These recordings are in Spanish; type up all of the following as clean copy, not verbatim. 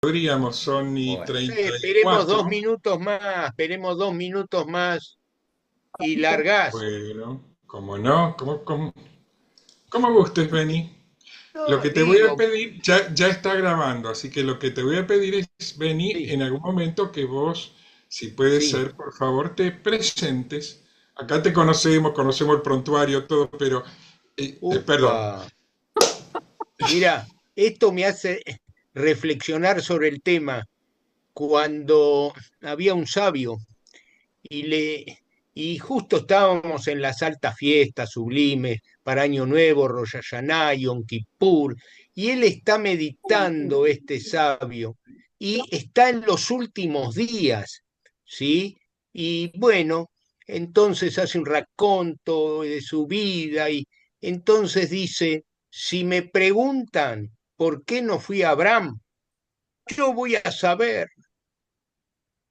Podríamos, son y Bueno, sí, 34. esperemos 2 minutos más y largás. Bueno, como no, como gustes, Beni. Lo No, que te voy a digo, pedir, ya está grabando, así que lo que te voy a pedir es, Beni, sí, en algún momento que vos, si puede sí. ser, por favor, te presentes. Acá te conocemos el prontuario, todo, pero, perdón. Upa. Mira, esto me hace reflexionar sobre el tema. Cuando había un sabio y y justo estábamos en las altas fiestas sublimes para Año Nuevo, Rosh Hashanah, Yom Kippur, y él está meditando, este sabio, y está en los últimos días, ¿sí? Y bueno, entonces hace un raconto de su vida y entonces dice, si me preguntan por qué no fui a Abraham, yo voy a saber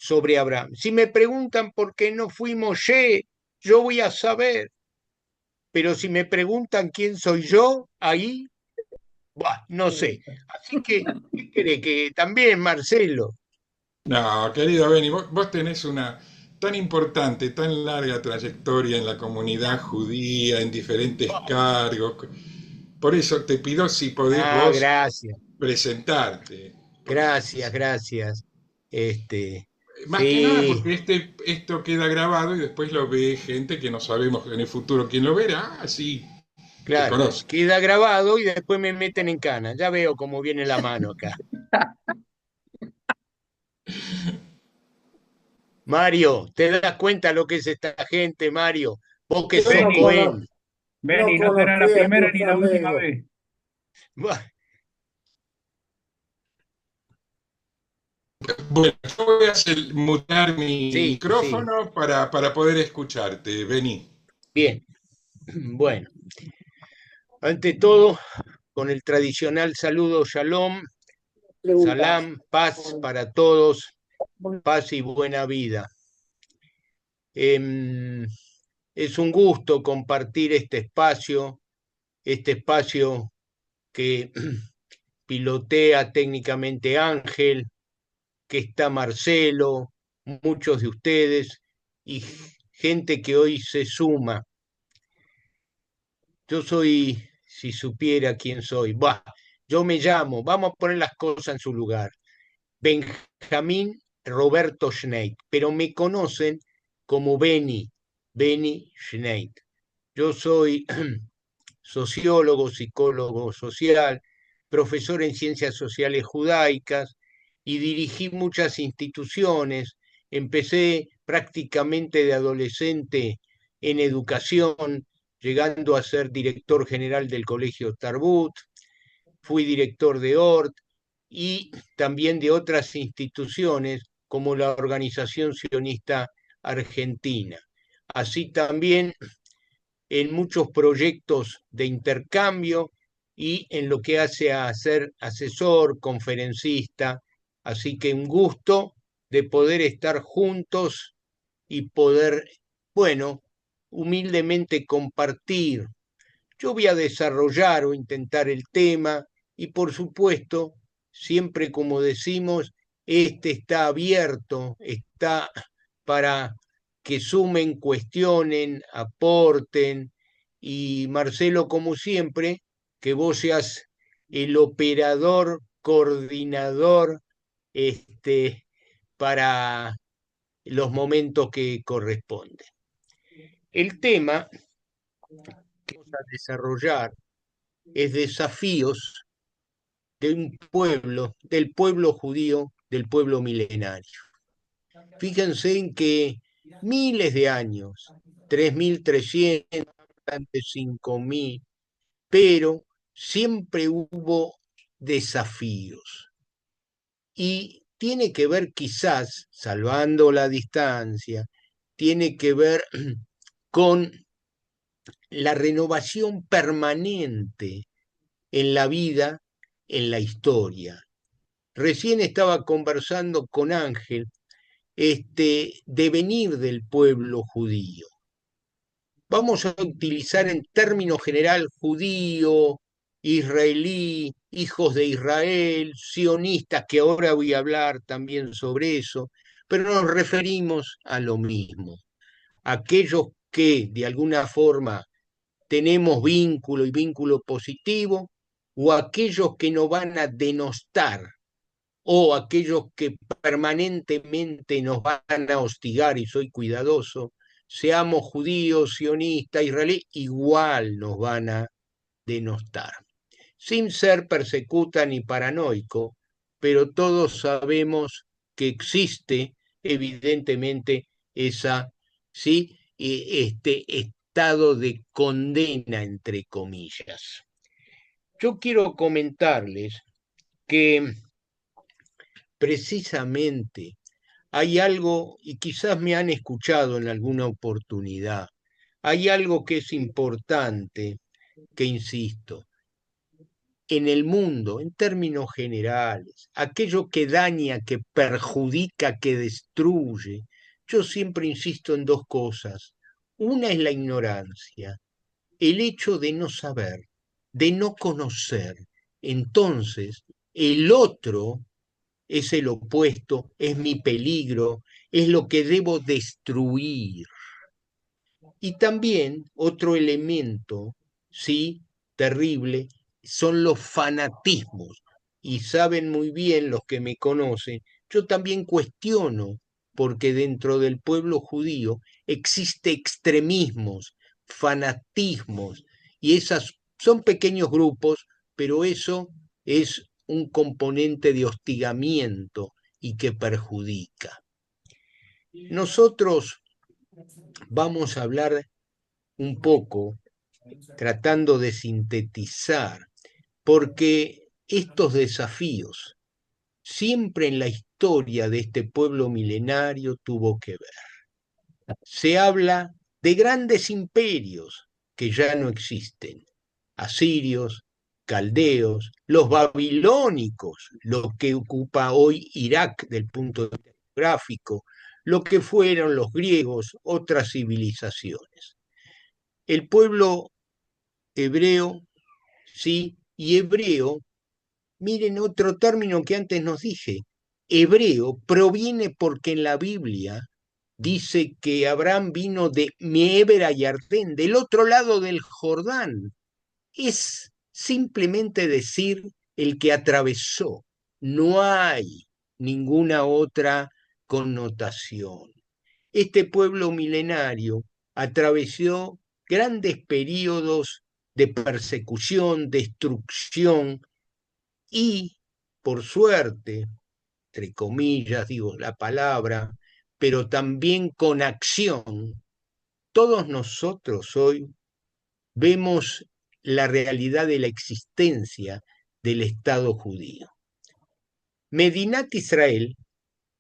sobre Abraham. Si me preguntan por qué no fui Moshe, yo voy a saber. Pero si me preguntan quién soy yo, ahí, bah, no sé. Así que, ¿qué cree? Que también, Marcelo. No, querido Beni, vos tenés una tan importante, tan larga trayectoria en la comunidad judía, en diferentes cargos. Por eso te pido si podés Ah, vos gracias, presentarte. gracias, gracias. Este, Más que nada sí, porque esto queda grabado y después lo ve gente que no sabemos en el futuro quién lo verá, así te claro. conoce. Queda grabado y después me meten en cana. Ya veo cómo viene la mano acá. Mario, ¿te das cuenta lo que es esta gente, Mario? Vos que Yo sos no Cohen. no Benny, no será la conocí a primera tus ni la última amigos. vez. Bueno, yo voy a mutear mi Sí, sí, micrófono para poder escucharte, Beni. bien. Bueno, ante todo, con el tradicional saludo Shalom, Preguntas. Salam, paz para todos, paz y buena vida. Em, es un gusto compartir este espacio que pilotea técnicamente Ángel, que está Marcelo, muchos de ustedes y gente que hoy se suma. Yo soy, si supiera quién soy, bah, yo me llamo, vamos a poner las cosas en su lugar, Benjamín Roberto Schneid, pero me conocen como Benny Schneid. Yo soy sociólogo, psicólogo social, profesor en ciencias sociales judaicas y dirigí muchas instituciones. Empecé prácticamente de adolescente en educación, llegando a ser director general del Colegio Tarbut, fui director de ORT y también de otras instituciones como la Organización Sionista Argentina. Así también en muchos proyectos de intercambio y en lo que hace a ser asesor, conferencista. Así que un gusto de poder estar juntos y poder, bueno, humildemente compartir. Yo voy a desarrollar o intentar el tema y por supuesto, siempre como decimos, este está abierto, está para que sumen, cuestionen, aporten y Marcelo, como siempre, que vos seas el operador, coordinador, este, para los momentos que corresponden. El tema que vamos a desarrollar es desafíos de un pueblo, del pueblo judío, del pueblo milenario. Fíjense en que miles de años, 3.300, 5.000, pero siempre hubo desafíos. Y tiene que ver quizás, salvando la distancia, tiene que ver con la renovación permanente en la vida, en la historia. Recién estaba conversando con Ángel este devenir del pueblo judío. Vamos a utilizar en términos general judío, israelí, hijos de Israel, sionistas, que ahora voy a hablar también sobre eso, pero nos referimos a lo mismo. Aquellos que de alguna forma tenemos vínculo y vínculo positivo, o aquellos que nos van a denostar, o aquellos que permanentemente nos van a hostigar, y soy cuidadoso, seamos judíos, sionistas, israelíes, igual nos van a denostar. Sin ser persecuta ni paranoico, pero todos sabemos que existe evidentemente esa, ¿sí? Este estado de condena, entre comillas. Yo quiero comentarles que precisamente hay algo, y quizás me han escuchado en alguna oportunidad, hay algo que es importante, que insisto, en el mundo, en términos generales, aquello que daña, que perjudica, que destruye, yo siempre insisto en dos cosas. Una es la ignorancia, el hecho de no saber, de no conocer. Entonces, el otro es el opuesto, es mi peligro, es lo que debo destruir. Y también otro elemento, sí, terrible, son los fanatismos. Y saben muy bien los que me conocen, yo también cuestiono, porque dentro del pueblo judío existe extremismos, fanatismos, y esas son pequeños grupos, pero eso es un componente de hostigamiento y que perjudica. Nosotros vamos a hablar un poco, tratando de sintetizar, porque estos desafíos siempre en la historia de este pueblo milenario tuvo que ver. Se habla de grandes imperios que ya no existen, asirios, caldeos, los babilónicos, lo que ocupa hoy Irak del punto de vista geográfico, lo que fueron los griegos, otras civilizaciones. El pueblo hebreo, ¿sí? Y hebreo, miren otro término que antes nos dije, hebreo proviene porque en la Biblia dice que Abraham vino de Mieber y Yardén, del otro lado del Jordán. Es simplemente decir el que atravesó. No hay ninguna otra connotación. Este pueblo milenario atravesó grandes periodos de persecución, destrucción y, por suerte, entre comillas digo la palabra, pero también con acción, todos nosotros hoy vemos la realidad de la existencia del Estado judío. Medinat Israel,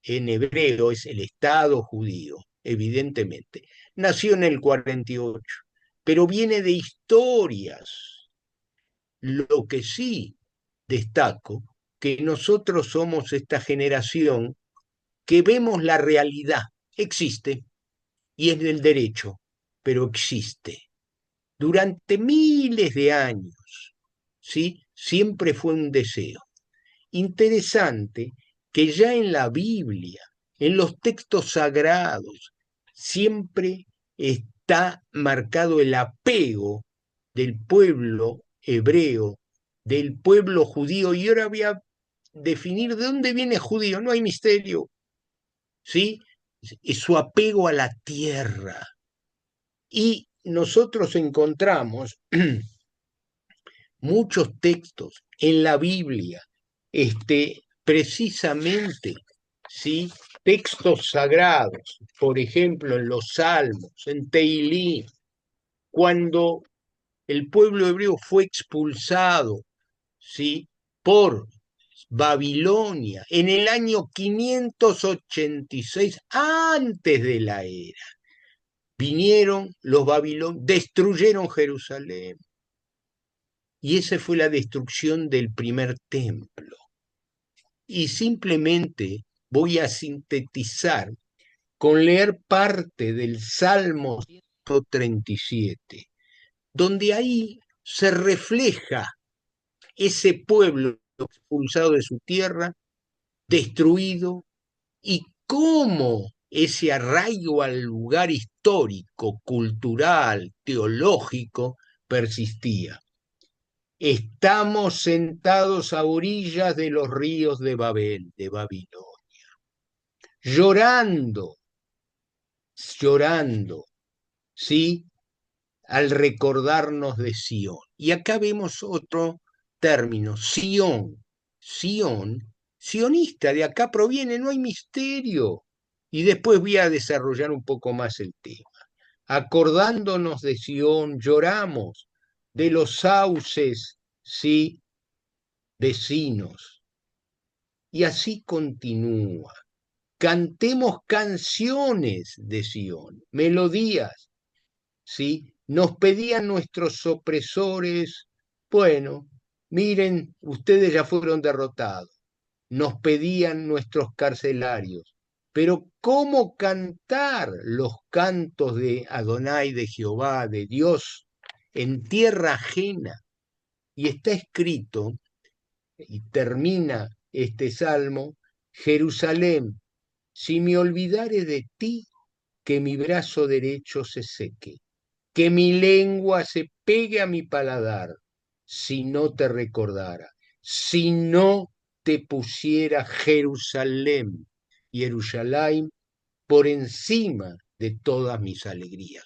en hebreo, es el Estado judío, evidentemente. Nació en el 48, pero viene de historias. Lo que sí destaco, que nosotros somos esta generación que vemos la realidad. Existe, y es del derecho, pero existe. Durante miles de años, ¿sí? Siempre fue un deseo. Interesante que ya en la Biblia, en los textos sagrados, siempre está marcado el apego del pueblo hebreo, del pueblo judío. Y ahora voy a definir de dónde viene judío, no hay misterio, ¿sí? Es su apego a la tierra. Y nosotros encontramos muchos textos en la Biblia, precisamente, ¿sí? Textos sagrados, por ejemplo, en los Salmos, en Teilí, cuando el pueblo hebreo fue expulsado, ¿sí? Por Babilonia en el año 586 antes de la era. Vinieron los babilonios, destruyeron Jerusalén. Y esa fue la destrucción del primer templo. Y simplemente voy a sintetizar con leer parte del Salmo 137, donde ahí se refleja ese pueblo expulsado de su tierra, destruido, y cómo ese arraigo al lugar histórico, cultural, teológico, persistía. Estamos sentados a orillas de los ríos de Babel, de Babilonia, llorando, llorando, ¿sí? Al recordarnos de Sión. Y acá vemos otro término, Sión. Sión, sionista, de acá proviene, no hay misterio. Y después voy a desarrollar un poco más el tema. Acordándonos de Sión, lloramos de los sauces, sí, vecinos. Y así continúa. Cantemos canciones de Sión, melodías, ¿sí? Nos pedían nuestros opresores, bueno, miren, ustedes ya fueron derrotados. Nos pedían nuestros carcelarios, pero ¿cómo cantar los cantos de Adonai, de Jehová, de Dios, en tierra ajena? Y está escrito, y termina este salmo, Jerusalén, si me olvidare de ti, que mi brazo derecho se seque, que mi lengua se pegue a mi paladar, si no te recordara, si no te pusiera Jerusalén, Jerusalén, por encima de todas mis alegrías.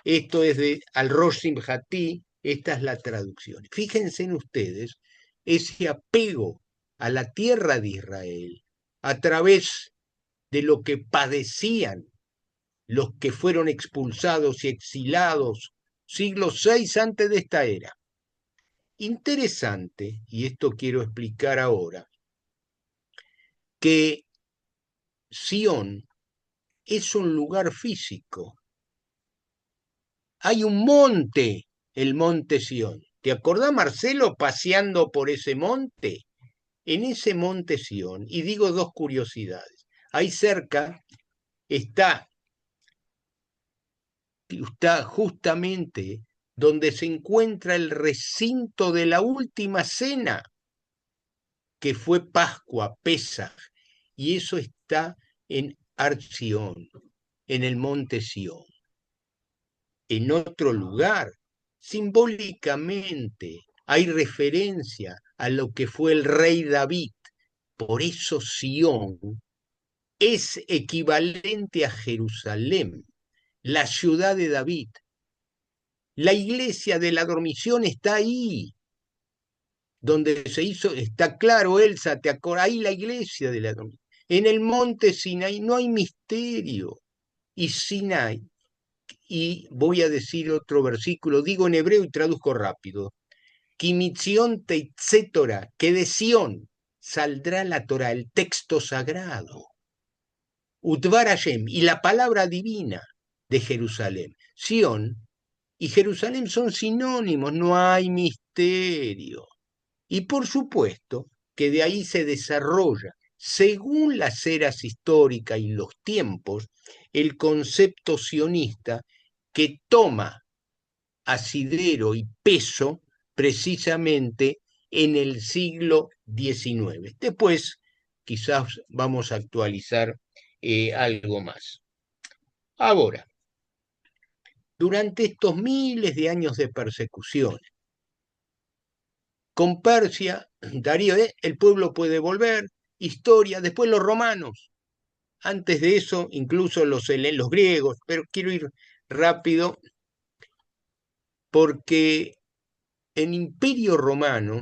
Esto es de Al-Rosh Simchati, esta es la traducción. Fíjense en ustedes ese apego a la tierra de Israel a través de lo que padecían los que fueron expulsados y exilados siglo VI antes de esta era. Interesante, y esto quiero explicar ahora, que Sión es un lugar físico. Hay un monte, el monte Sión. ¿Te acordás, Marcelo, paseando por ese monte? En ese monte Sión, y digo dos curiosidades. Ahí cerca está justamente donde se encuentra el recinto de la última cena, que fue Pascua, Pesaj, y eso está en Ar-Sión, en el monte Sión. En otro lugar, simbólicamente, hay referencia a lo que fue el rey David. Por eso Sión es equivalente a Jerusalén, la ciudad de David. La iglesia de la dormición está ahí, donde se hizo, está claro, Elsa, te acuerdas, ahí la iglesia de la dormición. En el monte Sinai no hay misterio. Y Sinai, y voy a decir otro versículo, digo en hebreo y traduzco rápido. Kimitzion Teitzetora, que de Sión saldrá la Torah, el texto sagrado. Utvar Hashem, y la palabra divina de Jerusalén. Sión y Jerusalén son sinónimos, no hay misterio. Y por supuesto que de ahí se desarrolla, según las eras históricas y los tiempos, el concepto sionista que toma asidero y peso precisamente en el siglo XIX. Después quizás vamos a actualizar algo más. Ahora, durante estos miles de años de persecución, con Persia, Darío, el pueblo puede volver, historia, después los romanos, antes de eso incluso los griegos, pero quiero ir rápido porque el Imperio Romano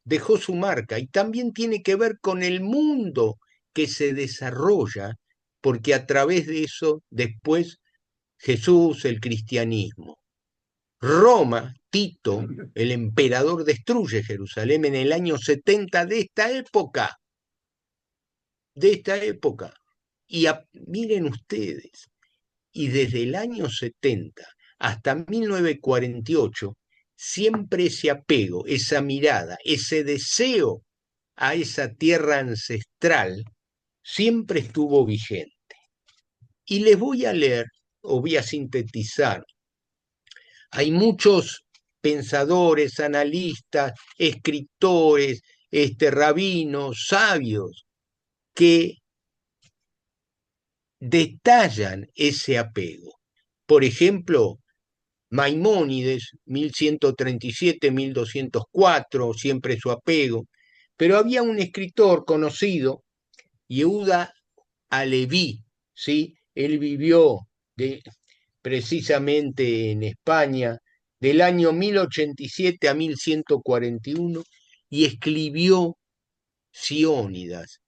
dejó su marca y también tiene que ver con el mundo que se desarrolla, porque a través de eso después Jesús, el cristianismo. Roma, Tito, el emperador, destruye Jerusalén en el año 70 de esta época. Y miren ustedes, y desde el año 70 hasta 1948, siempre ese apego, esa mirada, ese deseo a esa tierra ancestral, siempre estuvo vigente. Y les voy a leer, o voy a sintetizar, hay muchos pensadores, analistas, escritores, rabinos, sabios, que detallan ese apego. Por ejemplo, Maimónides, 1137-1204, siempre su apego, pero había un escritor conocido, Yehuda Aleví, ¿sí? Él vivió precisamente en España del año 1087 a 1141 y escribió Siónidas.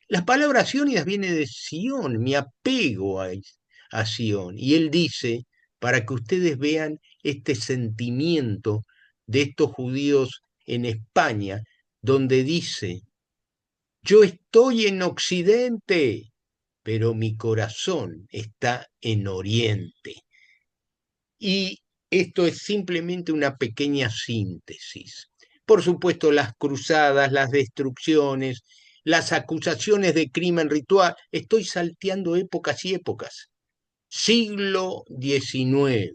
Las palabras Siónidas vienen de Sion, mi apego a Sion. Y él dice, para que ustedes vean este sentimiento de estos judíos en España, donde dice, yo estoy en Occidente, pero mi corazón está en Oriente. Y esto es simplemente una pequeña síntesis. Por supuesto, las cruzadas, las destrucciones, las acusaciones de crimen ritual, estoy salteando épocas y épocas. Siglo XIX.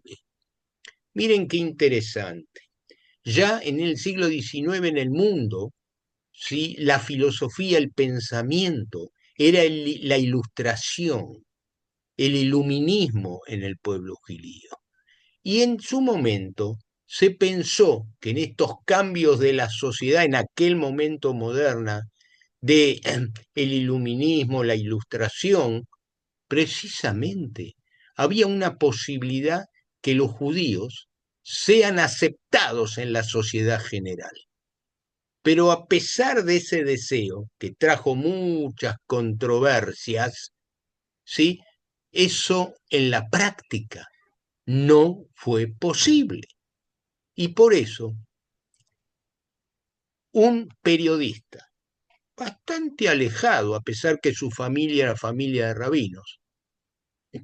Miren qué interesante. Ya en el siglo XIX en el mundo, ¿sí? La filosofía, el pensamiento, era la ilustración, el iluminismo en el pueblo judío. Y en su momento se pensó que en estos cambios de la sociedad, en aquel momento moderna, de el iluminismo, la ilustración, precisamente había una posibilidad que los judíos sean aceptados en la sociedad general. Pero a pesar de ese deseo, que trajo muchas controversias, ¿sí? Eso en la práctica no fue posible. Y por eso, un periodista bastante alejado, a pesar que su familia era familia de rabinos,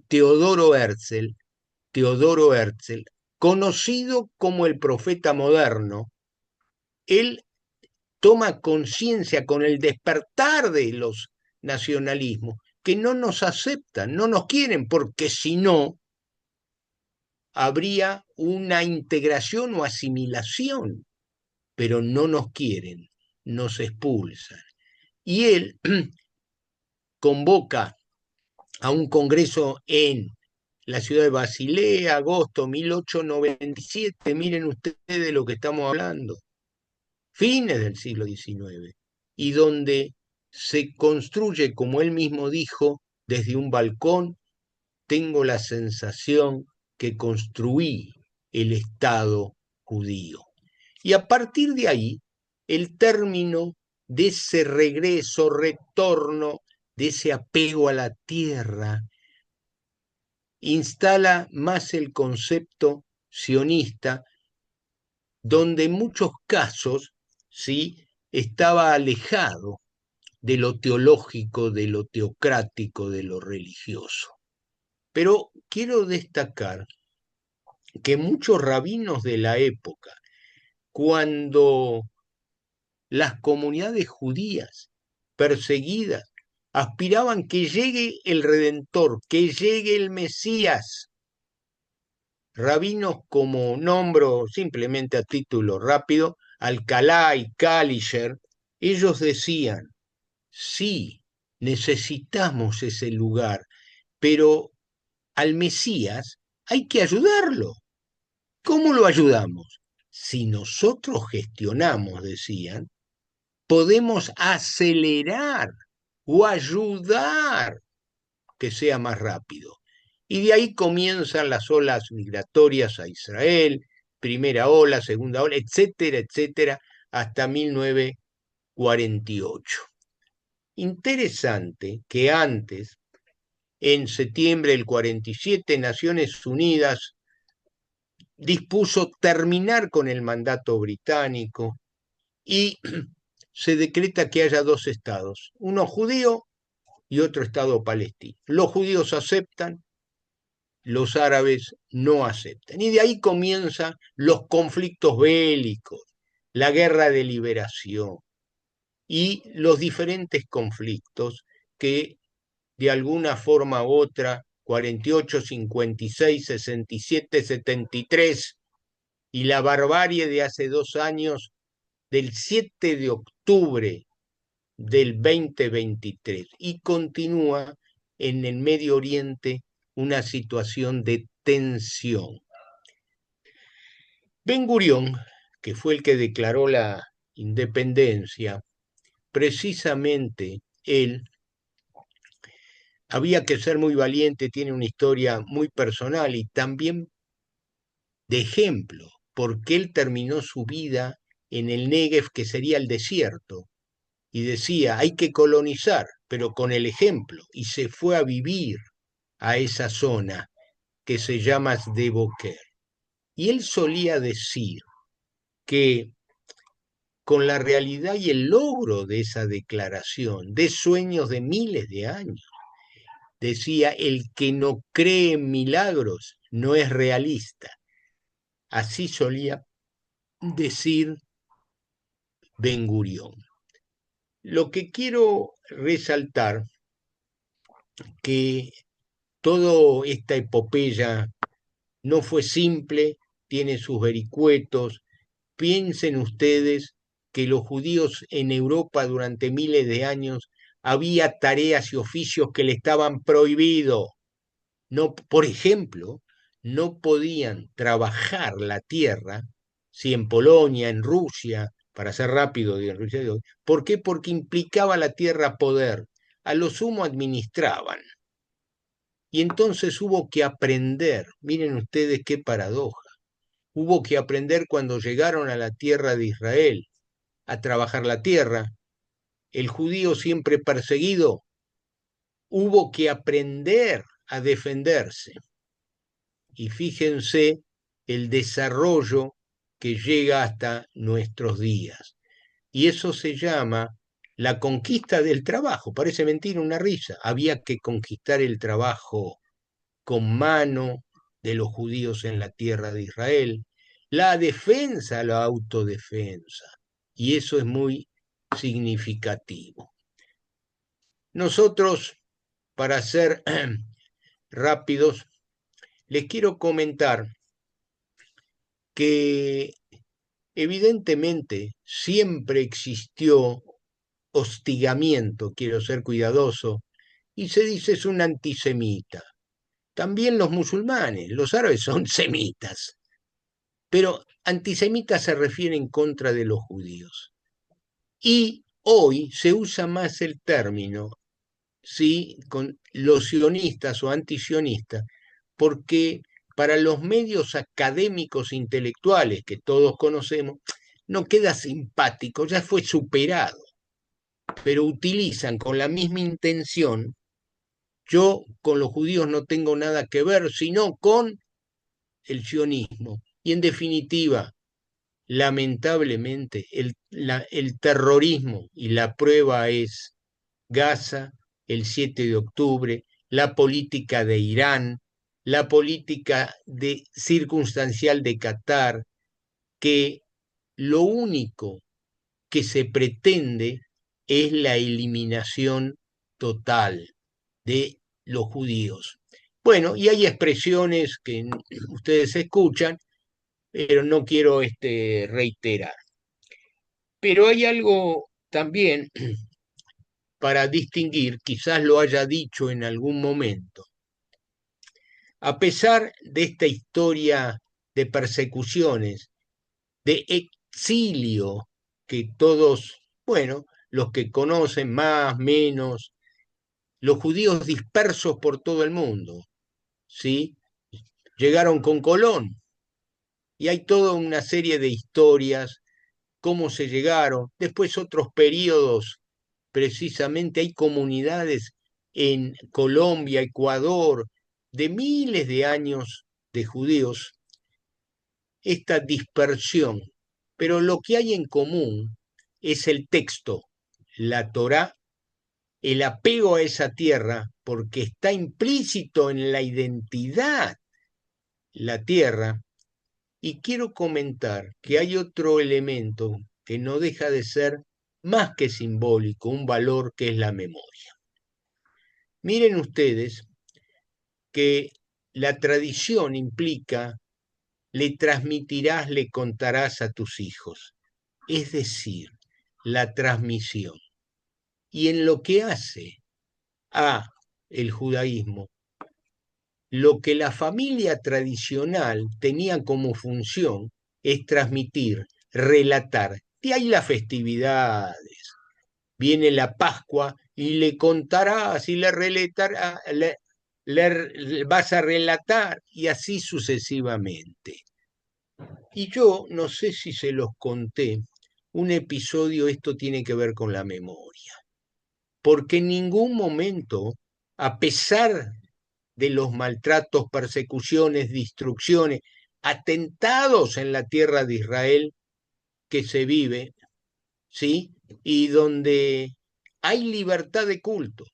Teodoro Herzl, conocido como el profeta moderno, él toma conciencia con el despertar de los nacionalismos que no nos aceptan, no nos quieren, porque si no, habría una integración o asimilación, pero no nos quieren, nos expulsan. Y él convoca a un congreso en la ciudad de Basilea, agosto 1897, miren ustedes de lo que estamos hablando, fines del siglo XIX, y donde se construye, como él mismo dijo, desde un balcón, tengo la sensación que construí el Estado judío. Y a partir de ahí, el término de ese regreso, retorno, de ese apego a la tierra, instala más el concepto sionista, donde en muchos casos, ¿sí?, estaba alejado de lo teológico, de lo teocrático, de lo religioso. Pero quiero destacar que muchos rabinos de la época, cuando las comunidades judías perseguidas aspiraban que llegue el Redentor, que llegue el Mesías, rabinos como nombro simplemente a título rápido, Alcalá y Kalischer, ellos decían, sí, necesitamos ese lugar, pero al Mesías hay que ayudarlo. ¿Cómo lo ayudamos? Si nosotros gestionamos, decían, podemos acelerar o ayudar que sea más rápido. Y de ahí comienzan las olas migratorias a Israel, primera ola, segunda ola, etcétera, etcétera, hasta 1948. Interesante que antes, en septiembre del 47, Naciones Unidas dispuso terminar con el mandato británico y se decreta que haya dos estados, uno judío y otro estado palestino. Los judíos aceptan, los árabes no aceptan. Y de ahí comienzan los conflictos bélicos, la guerra de liberación y los diferentes conflictos que de alguna forma u otra, 48, 56, 67, 73, y la barbarie de hace 2 años, del 7 de octubre del 2023, y continúa en el Medio Oriente una situación de tensión. Ben Gurión, que fue el que declaró la independencia, precisamente él había que ser muy valiente, tiene una historia muy personal y también de ejemplo, porque él terminó su vida en el Negev, que sería el desierto, y decía, hay que colonizar, pero con el ejemplo, y se fue a vivir a esa zona que se llama Sde-Boker. Y él solía decir que con la realidad y el logro de esa declaración, de sueños de miles de años, decía, el que no cree en milagros no es realista. Así solía decir Ben Gurión. Lo que quiero resaltar, que toda esta epopeya no fue simple, tiene sus vericuetos. Piensen ustedes que los judíos en Europa durante miles de años había tareas y oficios que le estaban prohibidos. No, por ejemplo, no podían trabajar la tierra, si en Polonia, en Rusia, para ser rápido, en Rusia de hoy. ¿Por qué? Porque implicaba la tierra poder. A lo sumo administraban. Y entonces hubo que aprender, miren ustedes qué paradoja, hubo que aprender cuando llegaron a la tierra de Israel a trabajar la tierra. El judío siempre perseguido, hubo que aprender a defenderse. Y fíjense el desarrollo que llega hasta nuestros días. Y eso se llama la conquista del trabajo. Parece mentira, una risa. Había que conquistar el trabajo con mano de los judíos en la tierra de Israel, la defensa, la autodefensa. Y eso es muy significativo. Nosotros, para ser rápidos, les quiero comentar que evidentemente siempre existió hostigamiento, quiero ser cuidadoso, y se dice es un antisemita. También los musulmanes, los árabes son semitas, pero antisemitas se refiere en contra de los judíos. Y hoy se usa más el término, ¿sí?, con los sionistas o antisionistas, porque para los medios académicos intelectuales que todos conocemos, no queda simpático, ya fue superado, pero utilizan con la misma intención. Yo con los judíos no tengo nada que ver, sino con el sionismo. Y en definitiva, lamentablemente, el terrorismo, y la prueba es Gaza, el 7 de octubre, la política de Irán, la política circunstancial de Qatar, que lo único que se pretende es la eliminación total de los judíos. Bueno, y hay expresiones que ustedes escuchan, pero no quiero reiterar. Pero hay algo también para distinguir, quizás lo haya dicho en algún momento. A pesar de esta historia de persecuciones, de exilio, que todos, bueno, los que conocen más, menos, los judíos dispersos por todo el mundo, ¿sí? Llegaron con Colón y hay toda una serie de historias, cómo se llegaron, después otros periodos, precisamente hay comunidades en Colombia, Ecuador, de miles de años de judíos, esta dispersión, pero lo que hay en común es el texto, la Torá, el apego a esa tierra, porque está implícito en la identidad, la tierra. Y quiero comentar que hay otro elemento que no deja de ser más que simbólico, un valor, que es la memoria. Miren ustedes que la tradición implica le transmitirás, le contarás a tus hijos. Es decir, la transmisión. Y en lo que hace a el judaísmo, lo que la familia tradicional tenía como función es transmitir, relatar. De ahí las festividades. Viene la Pascua y le contarás y le relatarás, le vas a relatar y así sucesivamente. Y yo no sé si se los conté, un episodio, esto tiene que ver con la memoria, porque en ningún momento, a pesar de los maltratos, persecuciones, destrucciones, atentados en la tierra de Israel que se vive, ¿sí? Y donde hay libertad de culto.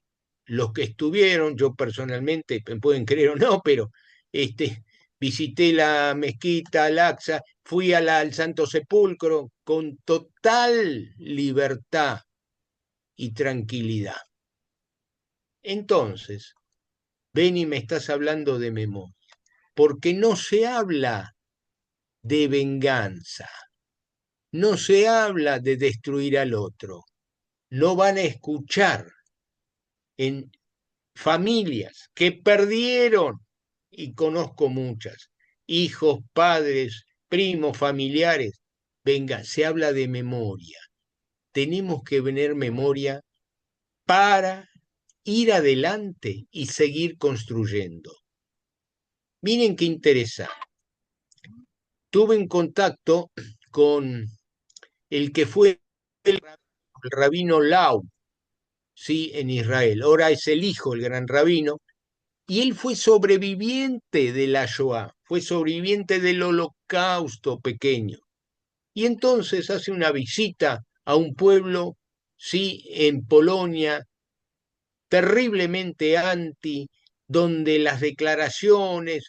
Los que estuvieron, yo personalmente, me pueden creer o no, pero visité la mezquita Al-Aqsa, fui al Santo Sepulcro con total libertad y tranquilidad. Entonces, Beni, me estás hablando de memoria, porque no se habla de venganza, no se habla de destruir al otro. No van a escuchar en familias que perdieron, y conozco muchas, hijos, padres, primos, familiares. Venga, se habla de memoria. Tenemos que tener memoria para ir adelante y seguir construyendo. Miren qué interesante. Tuve un contacto con el que fue el rabino Lau, ¿sí? En Israel. Ahora es el hijo, el gran rabino, y él fue sobreviviente de la Shoah, fue sobreviviente del Holocausto pequeño. Y entonces hace una visita a un pueblo, sí, en Polonia, terriblemente anti, donde las declaraciones,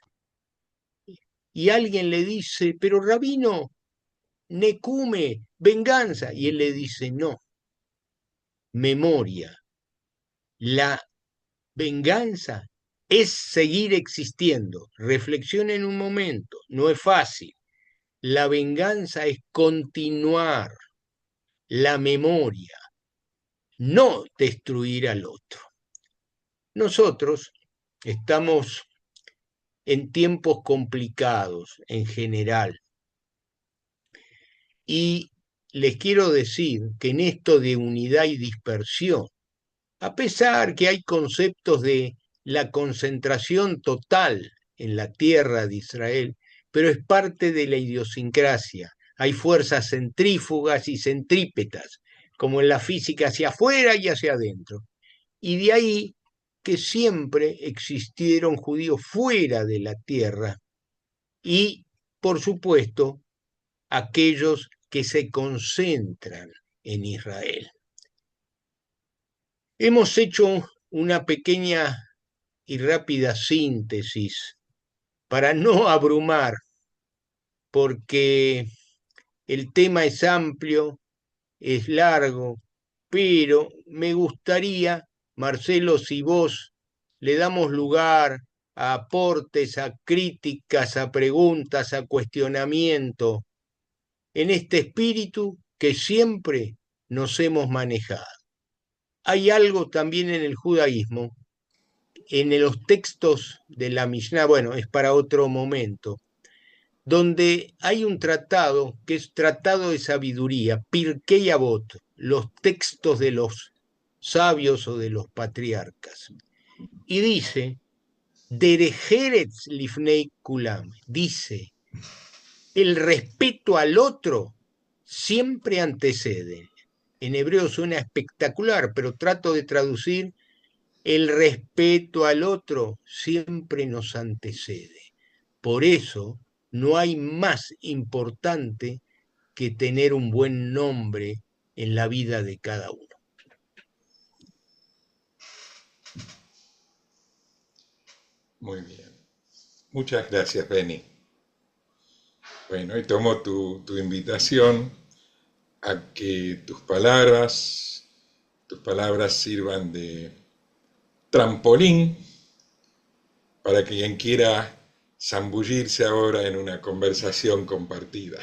y alguien le dice, pero rabino, Nekume, venganza, y él le dice, no, memoria, la venganza es seguir existiendo. Reflexionen un momento, no es fácil. La venganza es continuar la memoria, no destruir al otro. Nosotros estamos en tiempos complicados en general y les quiero decir que en esto de unidad y dispersión, a pesar que hay conceptos de la concentración total en la tierra de Israel, pero es parte de la idiosincrasia. Hay fuerzas centrífugas y centrípetas, como en la física hacia afuera y hacia adentro. Y de ahí que siempre existieron judíos fuera de la tierra y, por supuesto, aquellos que se concentran en Israel. Hemos hecho una pequeña y rápida síntesis para no abrumar, porque el tema es amplio, es largo, pero me gustaría, Marcelo, si vos le damos lugar a aportes, a críticas, a preguntas, a cuestionamiento, en este espíritu que siempre nos hemos manejado. Hay algo también en el judaísmo, en los textos de la Mishnah, bueno, es para otro momento, donde hay un tratado que es Tratado de Sabiduría, Pirkei Avot, los textos de los sabios o de los patriarcas. Y dice, Derejeretz lifnei kulam, dice, el respeto al otro siempre antecede. En hebreo suena espectacular, pero trato de traducir, el respeto al otro siempre nos antecede. Por eso no hay más importante que tener un buen nombre en la vida de cada uno. Muy bien. Muchas gracias, Beni. Bueno, y tomo tu invitación a que tus palabras sirvan de trampolín para que quien quiera zambullirse ahora en una conversación compartida.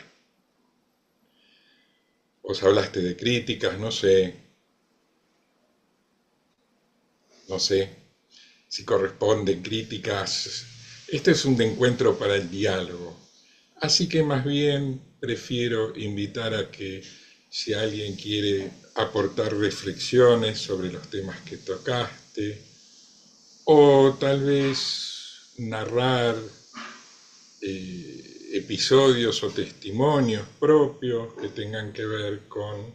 Vos hablaste de críticas, no sé si corresponden críticas. Este es un encuentro para el diálogo. Así que más bien prefiero invitar a que si alguien quiere aportar reflexiones sobre los temas que tocaste, o tal vez narrar episodios o testimonios propios que tengan que ver con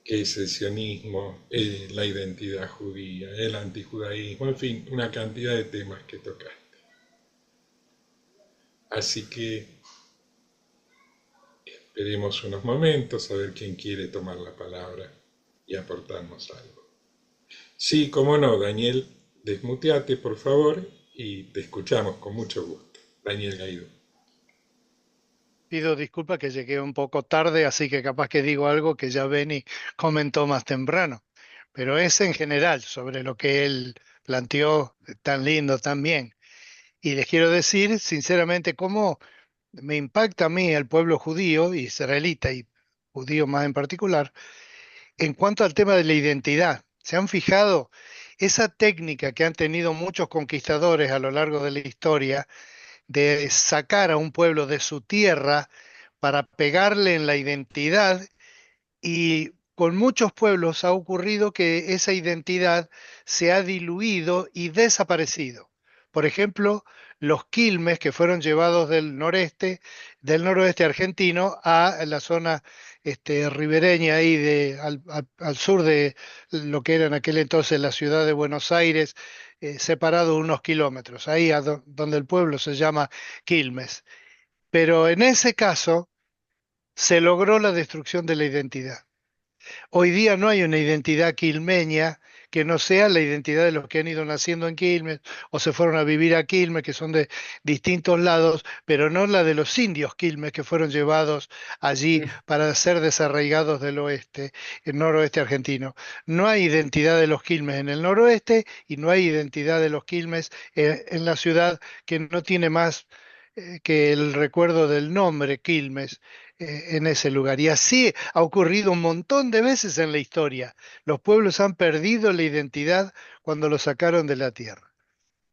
qué es el sionismo, la identidad judía, el antijudaísmo, en fin, una cantidad de temas que tocaste. Así que esperemos unos momentos a ver quién quiere tomar la palabra y aportarnos algo. Sí, cómo no, Daniel, desmuteate por favor y te escuchamos con mucho gusto. Daniel Gaidó. Pido disculpas que llegué un poco tarde, así que capaz que digo algo que ya Beni comentó más temprano, pero es en general sobre lo que él planteó tan lindo también. Y les quiero decir sinceramente cómo me impacta a mí el pueblo judío, israelita y judío más en particular, en cuanto al tema de la identidad. ¿Se han fijado esa técnica que han tenido muchos conquistadores a lo largo de la historia de sacar a un pueblo de su tierra para pegarle en la identidad? Y con muchos pueblos ha ocurrido que esa identidad se ha diluido y desaparecido. Por ejemplo, los quilmes que fueron llevados del noroeste argentino a la zona ribereña ahí al sur de lo que era en aquel entonces la ciudad de Buenos Aires, separado unos kilómetros, ahí donde el pueblo se llama Quilmes. Pero en ese caso se logró la destrucción de la identidad. Hoy día no hay una identidad quilmeña que no sea la identidad de los que han ido naciendo en Quilmes o se fueron a vivir a Quilmes, que son de distintos lados, pero no la de los indios Quilmes que fueron llevados allí para ser desarraigados del oeste, el noroeste argentino. No hay identidad de los Quilmes en el noroeste y no hay identidad de los Quilmes en la ciudad, que no tiene más que el recuerdo del nombre Quilmes en ese lugar. Y así ha ocurrido un montón de veces en la historia. Los pueblos han perdido la identidad cuando los sacaron de la tierra.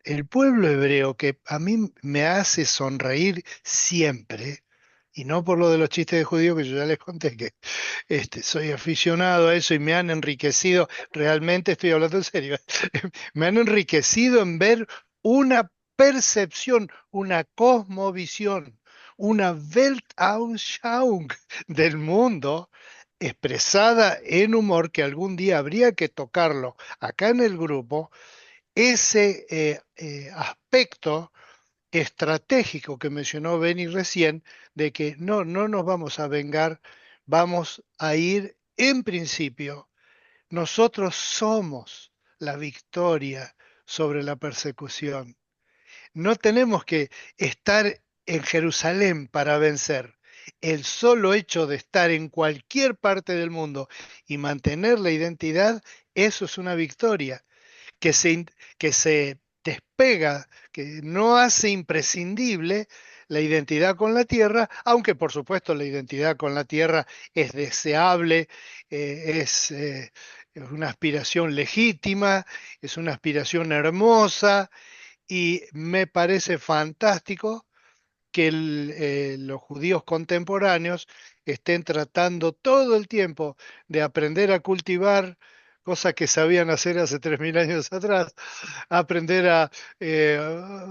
El pueblo hebreo, que a mí me hace sonreír siempre, y no por lo de los chistes de judíos, que yo ya les conté que soy aficionado a eso y me han enriquecido, realmente estoy hablando en serio, me han enriquecido en ver una percepción, una cosmovisión, una Weltanschauung del mundo expresada en humor, que algún día habría que tocarlo acá en el grupo, ese aspecto estratégico que mencionó Benny recién, de que no nos vamos a vengar, vamos a ir en principio. Nosotros somos la victoria sobre la persecución. No tenemos que estar en Jerusalén para vencer. El solo hecho de estar en cualquier parte del mundo y mantener la identidad, eso es una victoria que se despega, que no hace imprescindible la identidad con la tierra, aunque por supuesto la identidad con la tierra es deseable, es una aspiración legítima, es una aspiración hermosa, y me parece fantástico que los judíos contemporáneos estén tratando todo el tiempo de aprender a cultivar cosas que sabían hacer hace 3.000 años atrás, aprender a eh,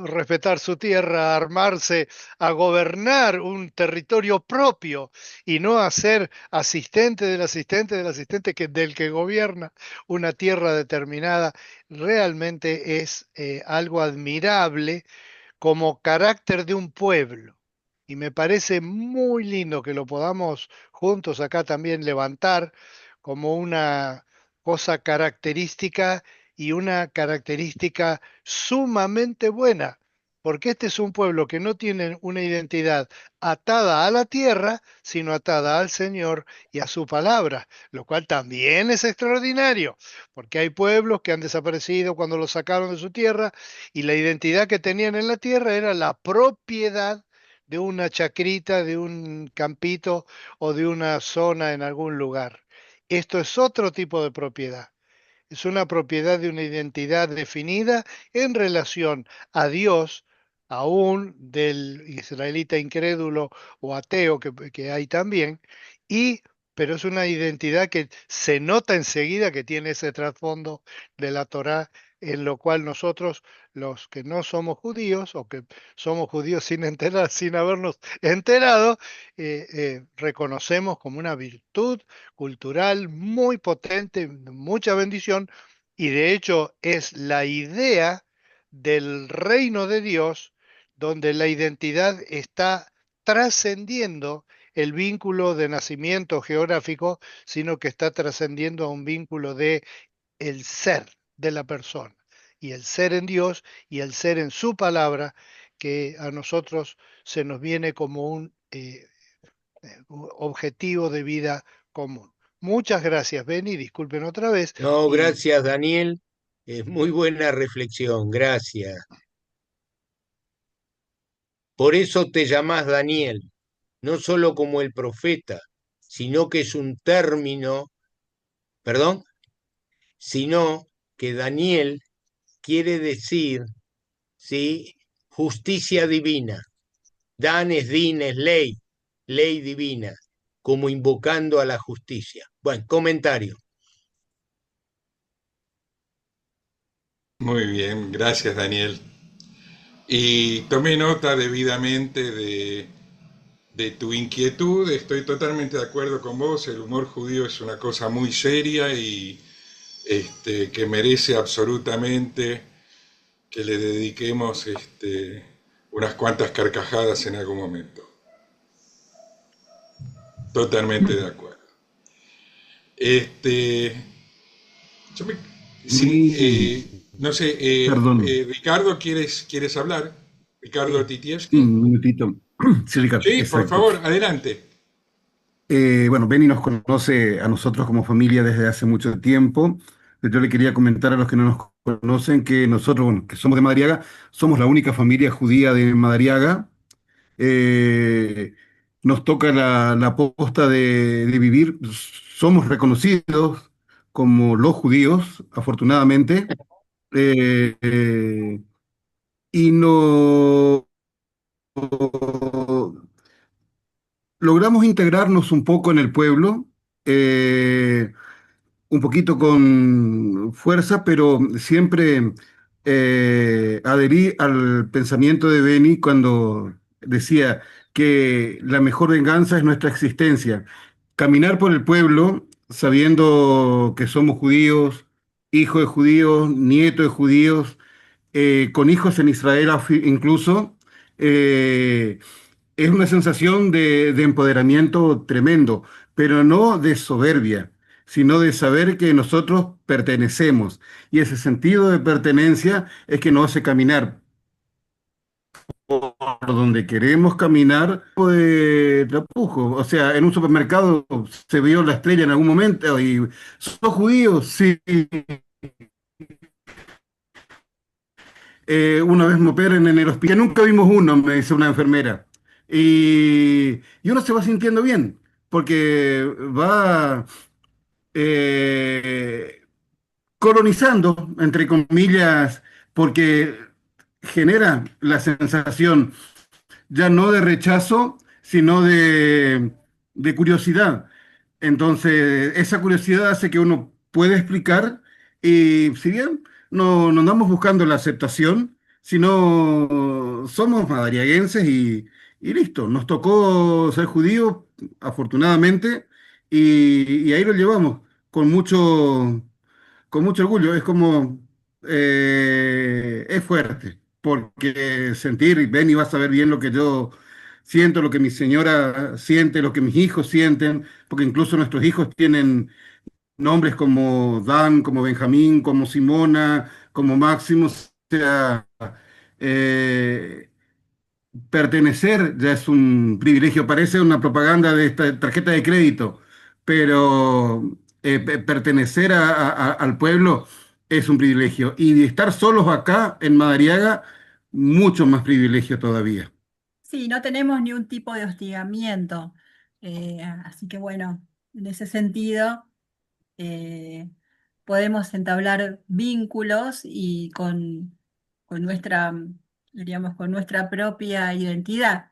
respetar su tierra, a armarse, a gobernar un territorio propio y no a ser asistente del asistente del asistente del que gobierna una tierra determinada. Realmente es algo admirable como carácter de un pueblo. Y me parece muy lindo que lo podamos juntos acá también levantar como una cosa característica, y una característica sumamente buena porque este es un pueblo que no tiene una identidad atada a la tierra, sino atada al Señor y a su palabra, lo cual también es extraordinario, porque hay pueblos que han desaparecido cuando los sacaron de su tierra y la identidad que tenían en la tierra era la propiedad de una chacrita, de un campito o de una zona en algún lugar. Esto es otro tipo de propiedad. Es una propiedad de una identidad definida en relación a Dios, aún del israelita incrédulo o ateo que hay también, y, pero es una identidad que se nota enseguida que tiene ese trasfondo de la Torá, en lo cual nosotros, los que no somos judíos, o que somos judíos sin enterar, sin habernos enterado, reconocemos como una virtud cultural muy potente, mucha bendición, y de hecho es la idea del reino de Dios donde la identidad está trascendiendo el vínculo de nacimiento geográfico, sino que está trascendiendo a un vínculo de el ser de la persona, y el ser en Dios y el ser en su palabra, que a nosotros se nos viene como un objetivo de vida común. Muchas gracias, Benny. Disculpen otra vez. No, Y gracias, Daniel. Es muy buena reflexión, gracias. Por eso te llamás Daniel, no solo como el profeta, sino que es un término, perdón, sino que Daniel quiere decir, ¿sí? Justicia divina. Dan es din, es ley, ley divina, como invocando a la justicia. Bueno, comentario. Muy bien, gracias Daniel. Y tomé nota debidamente de tu inquietud, estoy totalmente de acuerdo con vos, el humor judío es una cosa muy seria y que merece absolutamente que le dediquemos unas cuantas carcajadas en algún momento. Totalmente de acuerdo. Este, yo me- sí, no sé, Perdón, Ricardo, ¿quieres hablar? Ricardo Sí. Titievsky. un minutito. Sí, Ricardo, Sí, por exacto. favor, adelante. Bueno, Benny nos conoce a nosotros como familia desde hace mucho tiempo. Yo le quería comentar a los que no nos conocen que nosotros, bueno, que somos de Madariaga, somos la única familia judía de Madariaga. Eh, Nos toca la posta de vivir. Somos reconocidos como los judíos, afortunadamente. Eh, eh, y no logramos integrarnos un poco en el pueblo, eh, un poquito con fuerza, pero siempre adherí al pensamiento de Beni cuando decía que la mejor venganza es nuestra existencia. Caminar por el pueblo sabiendo que somos judíos, hijo de judíos, nieto de judíos, con hijos en Israel incluso. eh, es una sensación de empoderamiento tremendo, pero no de soberbia, sino de saber que nosotros pertenecemos. Y ese sentido de pertenencia es que nos hace caminar por donde queremos caminar de trapujo. O sea, en un supermercado se vio la estrella en algún momento y ¿sos judío? Sí. Una vez me operan en el hospital, nunca vimos uno, me dice una enfermera. Y uno se va sintiendo bien, porque va eh, colonizando, entre comillas, porque genera la sensación ya no de rechazo, sino de curiosidad. Entonces, esa curiosidad hace que uno pueda explicar y si bien no andamos buscando la aceptación, sino somos madariaguenses y listo, nos tocó ser judíos, afortunadamente, y ahí lo llevamos con mucho orgullo. Es como, es fuerte, porque sentir, y ven y vas a ver bien lo que yo siento, lo que mi señora siente, lo que mis hijos sienten, porque incluso nuestros hijos tienen nombres como Dan, como Benjamín, como Simona, como Máximo. O sea, Eh, Pertenecer ya es un privilegio, parece una propaganda de esta tarjeta de crédito, pero pertenecer al pueblo es un privilegio. Y estar solos acá en Madariaga, mucho más privilegio todavía. Sí, no tenemos ni un tipo de hostigamiento. Así que bueno, en ese sentido eh, podemos entablar vínculos y con nuestra, diríamos, con nuestra propia identidad.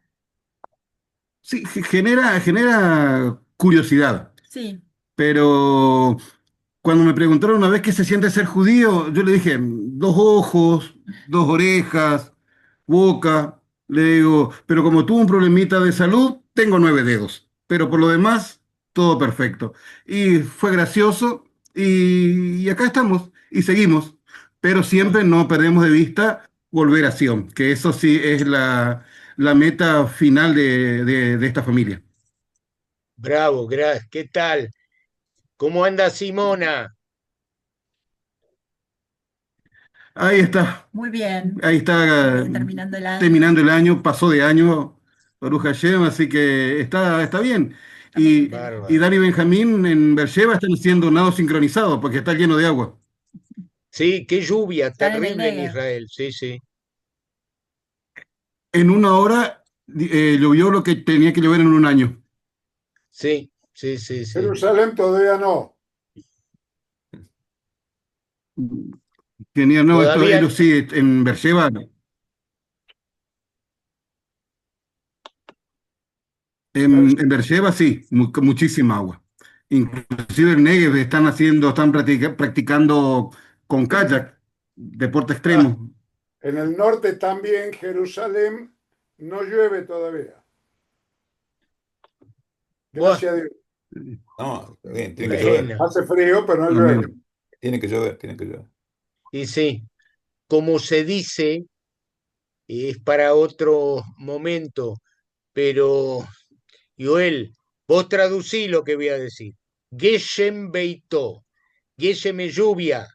Sí, genera curiosidad, Sí, pero cuando me preguntaron una vez qué se siente ser judío, yo le dije, dos ojos, dos orejas, boca. Le digo, pero como tuve un problemita de salud, tengo 9 dedos. Pero por lo demás, todo perfecto. Y fue gracioso y acá estamos y seguimos. Pero siempre no perdemos de vista volver a Sion, que eso sí es la meta final de esta familia. Bravo, gracias. ¿Qué tal? ¿Cómo anda Simona? muy, Ahí está. muy bien, Ahí muy está bien terminando el año. terminando el año, pasó de año, Baruch Hashem, así que está bien. Estamos Y Bárbaro. Dani y Benjamín en Beersheba están haciendo nado sincronizado porque está lleno de agua. Sí, qué lluvia Están en el terrible en Negev. Israel. Sí, sí, En una hora llovió lo que tenía que llover en un año. sí, sí, sí, sí. Jerusalén todavía no. Tenía, no, Todavía, ellos sí, en Beersheba, en Beersheba sí, con muchísima agua. Inclusive en Negev están practicando con kayak, deporte ah, extremo. En el norte también, Jerusalén, no llueve todavía. buah, Gracias a Dios. No, está bien, tiene que llover. bueno. Hace frío, pero no llueve. Amén. Tiene que llover, tiene que llover. Y sí, como se dice, es para otro momento, pero Joel, vos traducí lo que voy a decir. Geshem Beitó, Geshem es lluvia,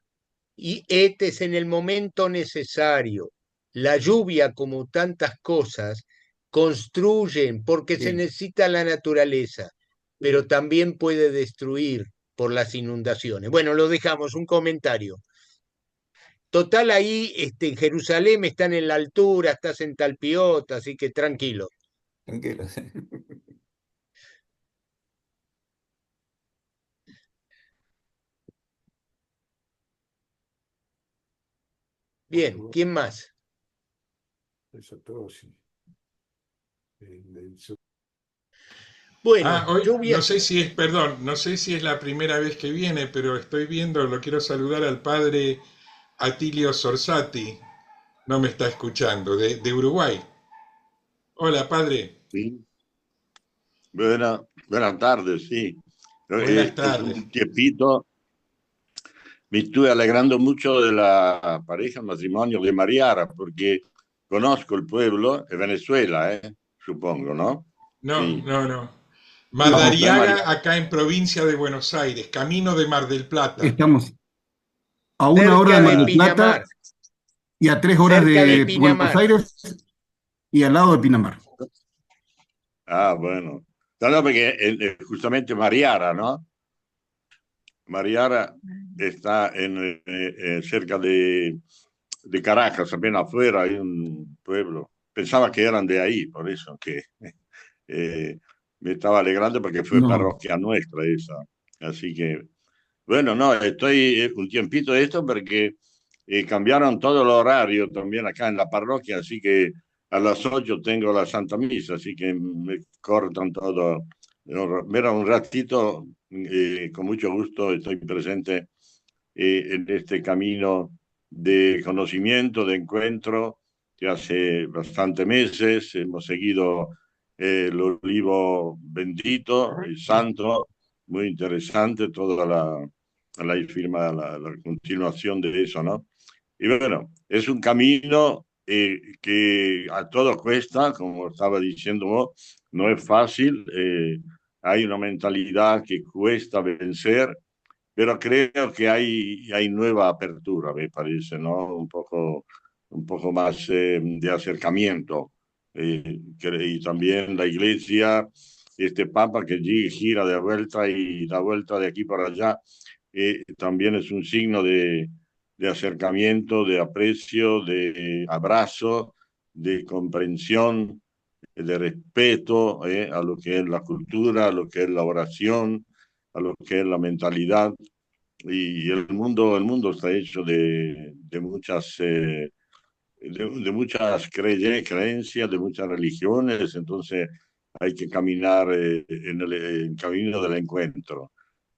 y este es en el momento necesario. La lluvia, como tantas cosas, construyen porque se Sí. necesita la naturaleza, pero también puede destruir por las inundaciones. Bueno, lo dejamos, un comentario. Total, ahí en Jerusalén están en la altura, estás en Talpiota, así que tranquilo. Tranquilo. Bien, ¿quién más? Eso todo sí. El Bueno, Ah, hoy lluvia. no sé si es, perdón, no sé si es la primera vez que viene, pero estoy viendo, lo quiero saludar al padre Atilio Sorsati, no me está escuchando, de Uruguay. Hola, padre, Sí, buenas tardes, sí. buenas Es tardes. un tiempito, me estuve alegrando mucho de la pareja, el matrimonio de Mariara, porque conozco el pueblo, es Venezuela, supongo, ¿no? No, Sí. no, no. No, no es Madariaga, Mariara. acá en provincia de Buenos Aires, camino de Mar del Plata. Estamos a 1 hora de Cerca Mar de del Plata Pinamar, y a 3 horas cerca de de Buenos Pinamar. Aires y al lado de Pinamar. Ah, bueno. No, no, porque justamente Mariara, ¿no? Mariara está cerca de Caracas, apenas afuera, hay un pueblo. Pensaba que eran de ahí, por eso que me estaba alegrando porque fue No, parroquia nuestra esa. Así que, bueno, no, estoy un tiempito de esto porque cambiaron todo el horario también acá en la parroquia, así que a las 8 tengo la Santa Misa, así que me cortan todo. Mira, un ratito, con mucho gusto estoy presente en este camino de conocimiento, de encuentro, que hace bastantes meses hemos seguido el olivo bendito, el santo, muy interesante toda la continuación de eso, ¿no? Y bueno, es un camino que a todos cuesta, como estaba diciendo vos, no es fácil, hay una mentalidad que cuesta vencer, pero creo que hay nueva apertura, me parece, ¿no? Un poco un poco más de acercamiento. Y también la iglesia, este papa que gira de vuelta y da vuelta de aquí para allá, también es un signo de acercamiento, de aprecio, de abrazo, de comprensión, de respeto a lo que es la cultura, a lo que es la oración, a lo que es la mentalidad. Y el mundo está hecho de muchas, de muchas creencias, de muchas religiones, entonces hay que caminar en el camino del encuentro.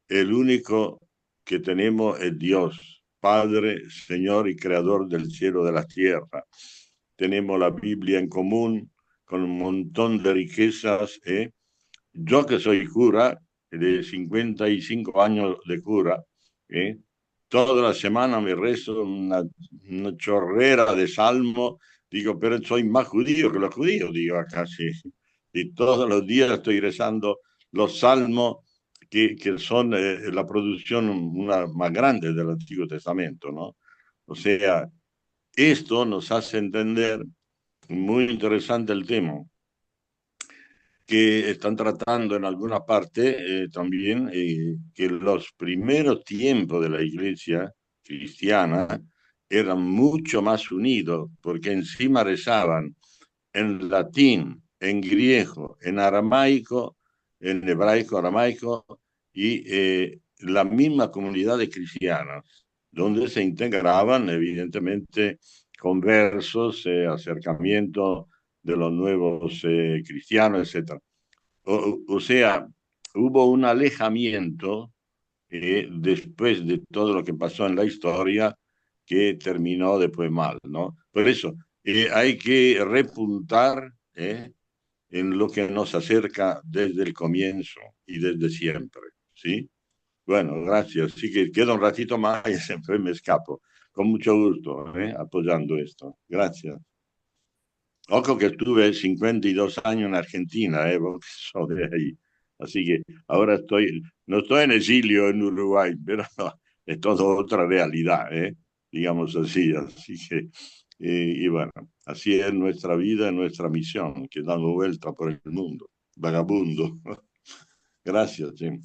El único que tenemos es Dios, Padre, Señor y Creador del cielo y de la tierra. Tenemos la Biblia en común con un montón de riquezas. Yo que soy cura, de 55 años de cura, ¿eh? Toda la semana me rezo una chorrera de salmo. Digo, pero soy más judío que los judíos, digo acá, sí. Y todos los días estoy rezando los salmos que son la producción una más grande del Antiguo Testamento, ¿no? O sea, esto nos hace entender, muy interesante el tema, que están tratando en alguna parte también que los primeros tiempos de la iglesia cristiana eran mucho más unidos, porque encima rezaban en latín, en griego, en aramaico, en hebraico, aramaico, y la misma comunidad de cristianos, donde se integraban evidentemente conversos, acercamiento de los nuevos cristianos, etc. O sea, hubo un alejamiento después de todo lo que pasó en la historia que terminó después mal, ¿no? Por eso hay que repuntar en lo que nos acerca desde el comienzo y desde siempre, ¿sí? Bueno, gracias. Sí que queda un ratito más y siempre me escapo. Con mucho gusto, apoyando esto. Gracias. Ojo que estuve 52 años en Argentina, porque soy de ahí. Así que ahora no estoy en exilio en Uruguay, pero no, es toda otra realidad, digamos así. Así que, y bueno, así es nuestra vida, nuestra misión, que damos vuelta por el mundo, vagabundo. Gracias, Jim.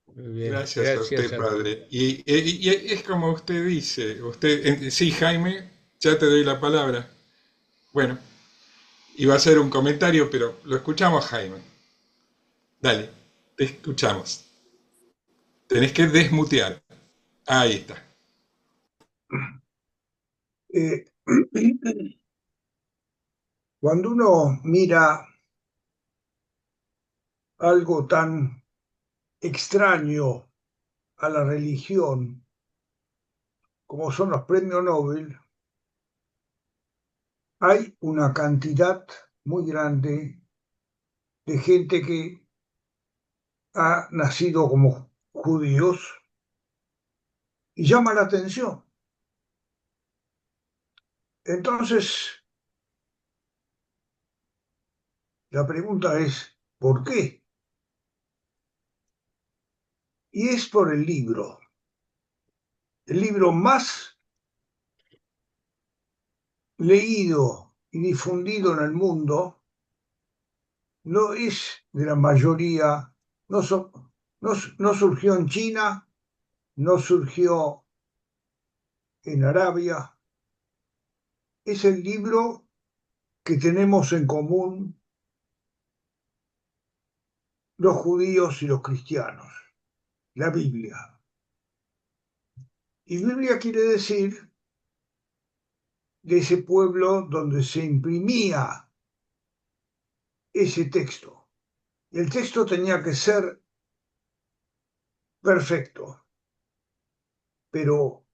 Muy bien, Gracias a gracias usted, a padre. Y es como usted dice, sí, Jaime, ya te doy la palabra. Bueno, iba a hacer un comentario, pero lo escuchamos, Jaime. Dale, te escuchamos. Tenés que desmutear. Ahí está. Eh, Cuando uno mira algo tan extraño a la religión como son los premios Nobel, hay una cantidad muy grande de gente que ha nacido como judíos y llama la atención. Entonces, la pregunta es, ¿por qué? Y es por el libro más leído y difundido en el mundo, no es de la mayoría, no surgió en China, no surgió en Arabia, es el libro que tenemos en común los judíos y los cristianos, la Biblia. Y Biblia quiere decir de ese pueblo donde se imprimía ese texto. Y el texto tenía que ser perfecto. Pero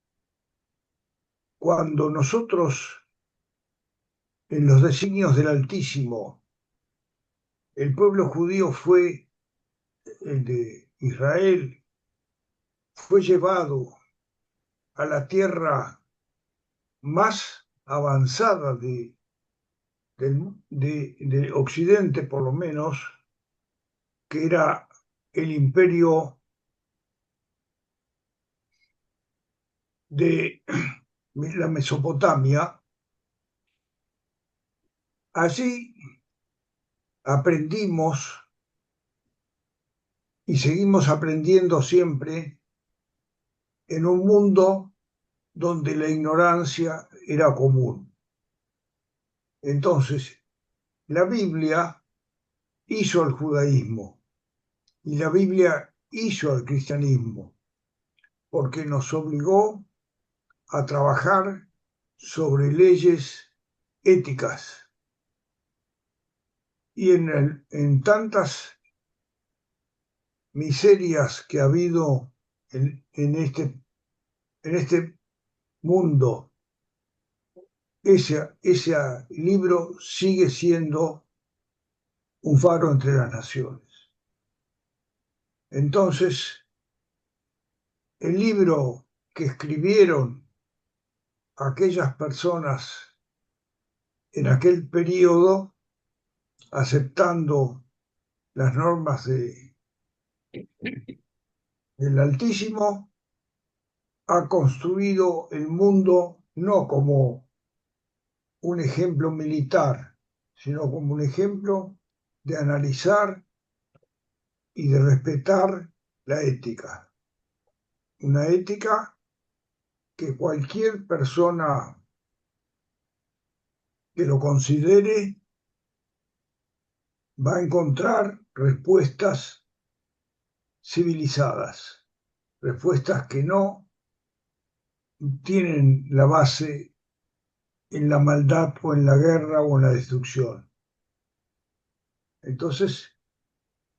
cuando nosotros, en los designios del Altísimo, el pueblo judío fue, el de Israel, fue llevado a la tierra más avanzada de Occidente, por lo menos, que era el imperio de la Mesopotamia, allí aprendimos y seguimos aprendiendo siempre en un mundo donde la ignorancia era común. Entonces, la Biblia hizo al judaísmo y la Biblia hizo al cristianismo, porque nos obligó a trabajar sobre leyes éticas. Y en tantas miserias que ha habido en este mundo, ese libro sigue siendo un faro entre las naciones. Entonces, el libro que escribieron aquellas personas en aquel periodo, aceptando las normas del Altísimo, ha construido el mundo no como un ejemplo militar, sino como un ejemplo de analizar y de respetar la ética. Una ética que cualquier persona que lo considere va a encontrar respuestas civilizadas, respuestas que no tienen la base en la maldad o en la guerra o en la destrucción. Entonces,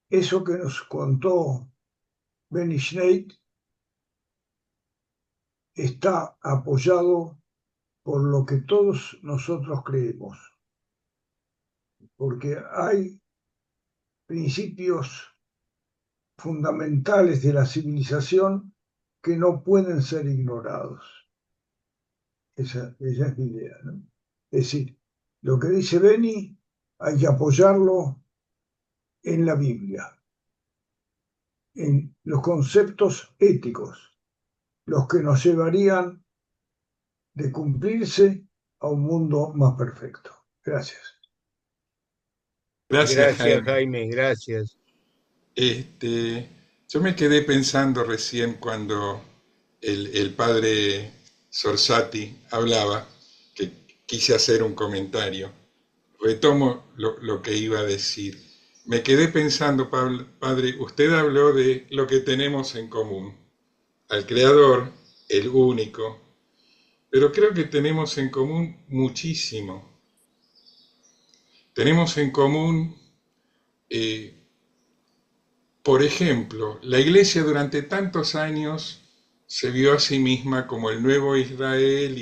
eso que nos contó Benny Schneit está apoyado por lo que todos nosotros creemos, porque hay principios fundamentales de la civilización que no pueden ser ignorados. Esa es mi idea, ¿no? Es decir, lo que dice Benny hay que apoyarlo en la Biblia, en los conceptos éticos, los que nos llevarían de cumplirse a un mundo más perfecto. Gracias. Gracias, Gracias, Jaime. Jaime, gracias. Yo me quedé pensando recién cuando el padre Sorsati hablaba, que quise hacer un comentario. Retomo lo que iba a decir. Me quedé pensando, padre, usted habló de lo que tenemos en común. Al Creador, el único, pero creo que tenemos en común muchísimo. Tenemos en común, por ejemplo, la Iglesia durante tantos años se vio a sí misma como el nuevo Israel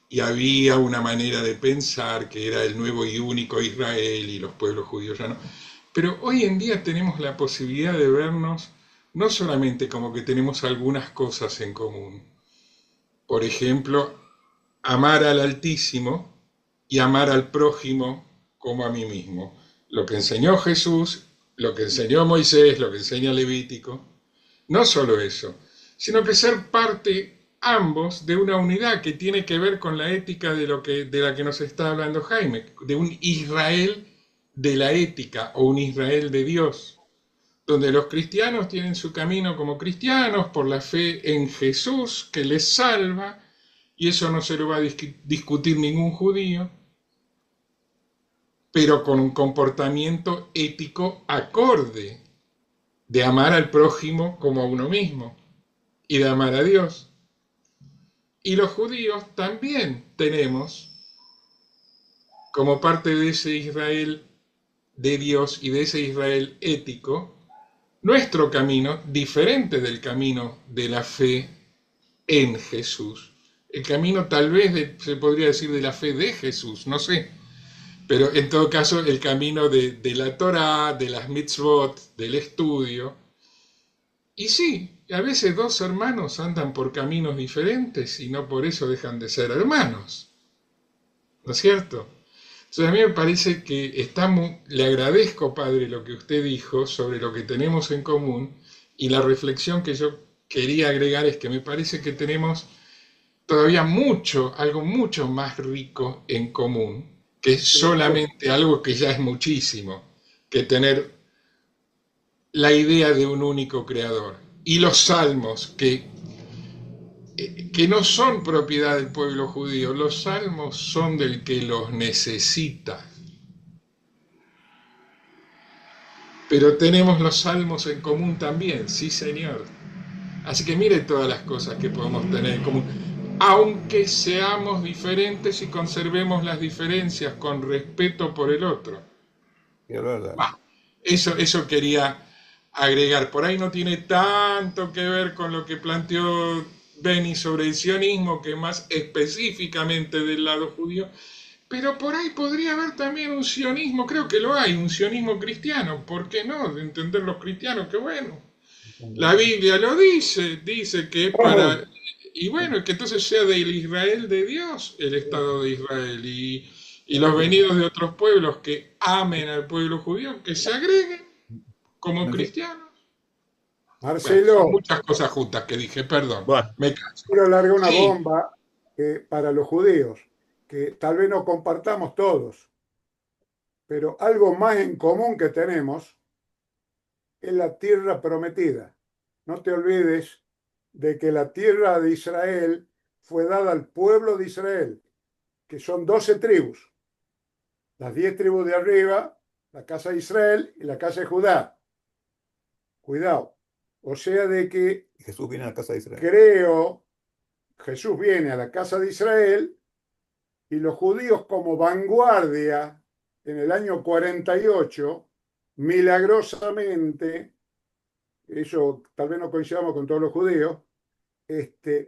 y había una manera de pensar que era el nuevo y único Israel y los pueblos judíos ya no. Pero hoy en día tenemos la posibilidad de vernos no solamente como que tenemos algunas cosas en común. Por ejemplo, amar al Altísimo y amar al prójimo como a mí mismo. Lo que enseñó Jesús, lo que enseñó Moisés, lo que enseña Levítico. No solo eso, sino que ser parte ambos de una unidad que tiene que ver con la ética de la que nos está hablando Jaime, de un Israel de la ética o un Israel de Dios, donde los cristianos tienen su camino como cristianos por la fe en Jesús que les salva, y eso no se lo va a discutir ningún judío, pero con un comportamiento ético acorde de amar al prójimo como a uno mismo y de amar a Dios. Y los judíos también tenemos, como parte de ese Israel de Dios y de ese Israel ético, nuestro camino diferente del camino de la fe en Jesús. El camino tal vez se podría decir de la fe de Jesús, no sé. Pero en todo caso el camino de la Torá, de las mitzvot, del estudio. Y sí, a veces dos hermanos andan por caminos diferentes y no por eso dejan de ser hermanos. ¿No es cierto? Entonces a mí me parece que le agradezco, padre, lo que usted dijo sobre lo que tenemos en común, y la reflexión que yo quería agregar es que me parece que tenemos todavía algo mucho más rico en común, que es solamente algo que ya es muchísimo, que tener la idea de un único creador. Y los salmos, que no son propiedad del pueblo judío, los salmos son del que los necesita. Pero tenemos los salmos en común también, sí señor. Así que mire todas las cosas que podemos tener en común, aunque seamos diferentes y conservemos las diferencias con respeto por el otro. Bah, eso quería agregar. Por ahí no tiene tanto que ver con lo que planteó Beni sobre el sionismo, que más específicamente del lado judío, pero por ahí podría haber también un sionismo, creo que lo hay, un sionismo cristiano. ¿Por qué no? De entender los cristianos, qué bueno. La Biblia lo dice que es para... Y bueno, que entonces sea del Israel de Dios el Estado de Israel, y los venidos de otros pueblos que amen al pueblo judío, que se agreguen como cristianos. Marcelo, Bueno, son muchas cosas juntas que dije, perdón, me canso. quiero largar una Sí. bomba para los judíos, que tal vez no compartamos todos, pero algo más en común que tenemos es la tierra prometida. No te olvides de que la tierra de Israel fue dada al pueblo de Israel, que son 12 tribus. Las 10 tribus de arriba, la casa de Israel y la casa de Judá. Cuidado. O sea de que Jesús viene a la casa de Israel. creo, Jesús viene a la casa de Israel y los judíos como vanguardia en el año 48, milagrosamente, eso tal vez no coincidamos con todos los judíos,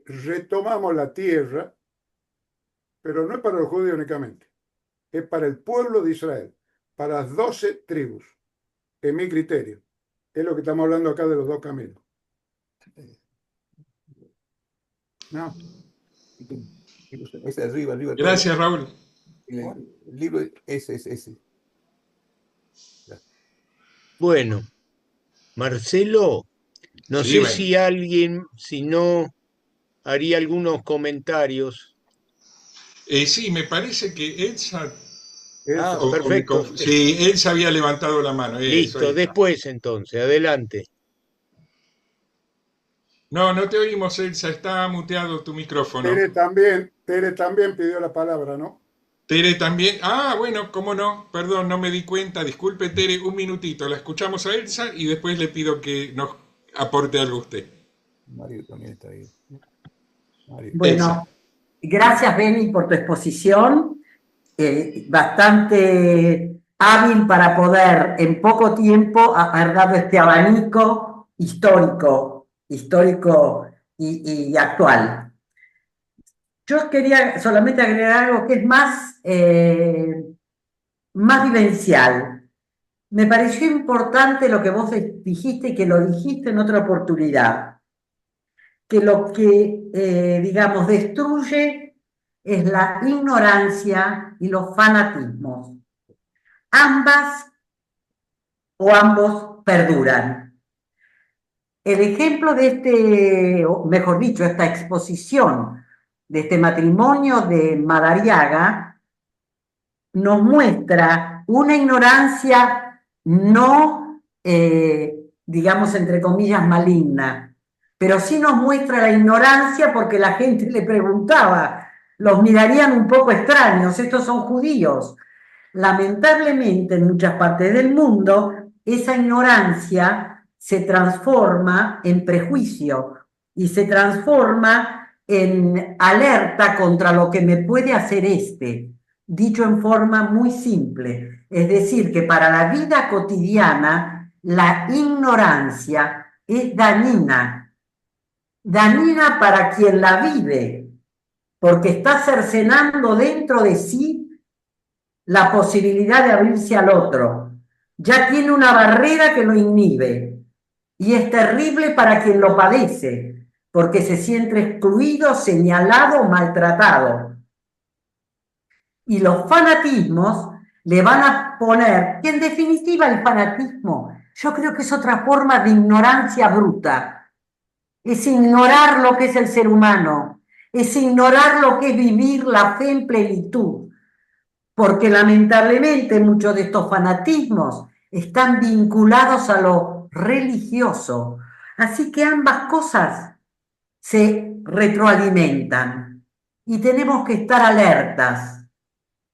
retomamos la tierra, pero no es para los judíos únicamente, es para el pueblo de Israel, para las 12 tribus, en mi criterio. Es lo que estamos hablando acá de los dos caminos. No. Ese arriba. Gracias, Raúl. El libro es ese. Bueno, Marcelo, no Sí, sé bueno. si alguien, si no, haría algunos comentarios. Sí, me parece que Elsa... Ah, o me perfecto. sí, Elsa había levantado la mano. Eso, Listo, ahí está. después entonces, adelante. No te oímos, Elsa, está muteado tu micrófono. Tere también pidió la palabra, ¿no? Tere también. Ah, bueno, cómo no, perdón, no me di cuenta. Disculpe, Tere, un minutito. La escuchamos a Elsa y después le pido que nos aporte algo usted. Mario también está ahí. Mario. Bueno, gracias, Beni, por tu exposición. Bastante hábil para poder en poco tiempo haber dado este abanico histórico y actual. Yo quería solamente agregar algo que es más vivencial. Me pareció importante lo que vos dijiste y que lo dijiste en otra oportunidad, que lo que, digamos, destruye es la ignorancia y los fanatismos. Ambos perduran. El ejemplo de mejor dicho, esta exposición de este matrimonio de Madariaga nos muestra una ignorancia no, digamos, entre comillas, maligna, pero sí nos muestra la ignorancia porque la gente le preguntaba, los mirarían un poco extraños, estos son judíos. Lamentablemente, en muchas partes del mundo, esa ignorancia se transforma en prejuicio y se transforma en alerta contra lo que me puede hacer dicho en forma muy simple. Es decir, que para la vida cotidiana, la ignorancia es dañina para quien la vive, porque está cercenando dentro de sí la posibilidad de abrirse al otro. Ya tiene una barrera que lo inhibe y es terrible para quien lo padece, porque se siente excluido, señalado, maltratado. Y los fanatismos le van a poner, y en definitiva el fanatismo, yo creo que es otra forma de ignorancia bruta. Es ignorar lo que es el ser humano, es ignorar lo que es vivir la fe en plenitud, porque lamentablemente muchos de estos fanatismos están vinculados a lo religioso. Así que ambas cosas se retroalimentan y tenemos que estar alertas.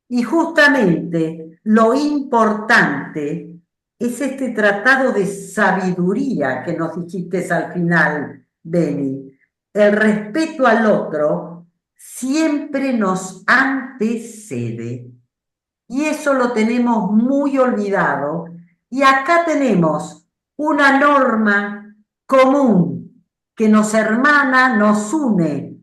Y justamente lo importante es este tratado de sabiduría que nos dijiste al final, Beni. El respeto al otro siempre nos antecede. Y eso lo tenemos muy olvidado. Y acá tenemos una norma común que nos hermana, nos une,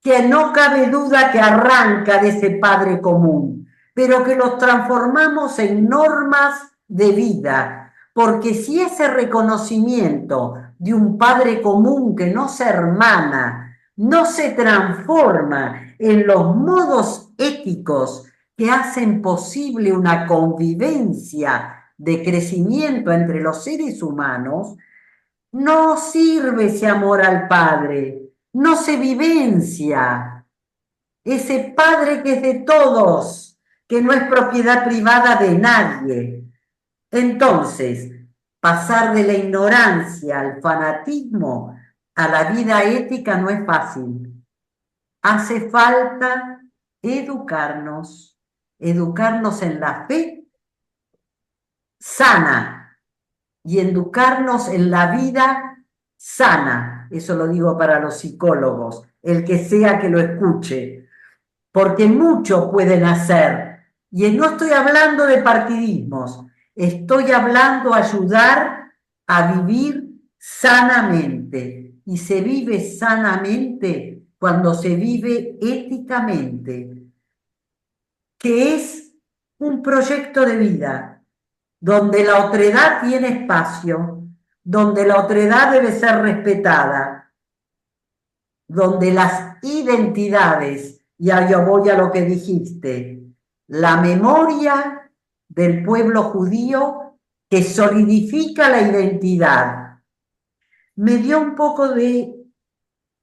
que no cabe duda que arranca de ese Padre común, pero que los transformamos en normas de vida. Porque si ese reconocimiento de un Padre común que no se hermana, no se transforma en los modos éticos que hacen posible una convivencia de crecimiento entre los seres humanos, no sirve ese amor al Padre, no se vivencia. Ese Padre que es de todos, que no es propiedad privada de nadie. Entonces, pasar de la ignorancia al fanatismo a la vida ética no es fácil. Hace falta educarnos en la fe sana y educarnos en la vida sana. Eso lo digo para los psicólogos, el que sea que lo escuche, porque mucho pueden hacer. Y no estoy hablando de partidismos, estoy hablando de ayudar a vivir sanamente. Y se vive sanamente cuando se vive éticamente, que es un proyecto de vida donde la otredad tiene espacio, donde la otredad debe ser respetada, donde las identidades, y ahí yo voy a lo que dijiste, la memoria del pueblo judío que solidifica la identidad. Me dio un poco de,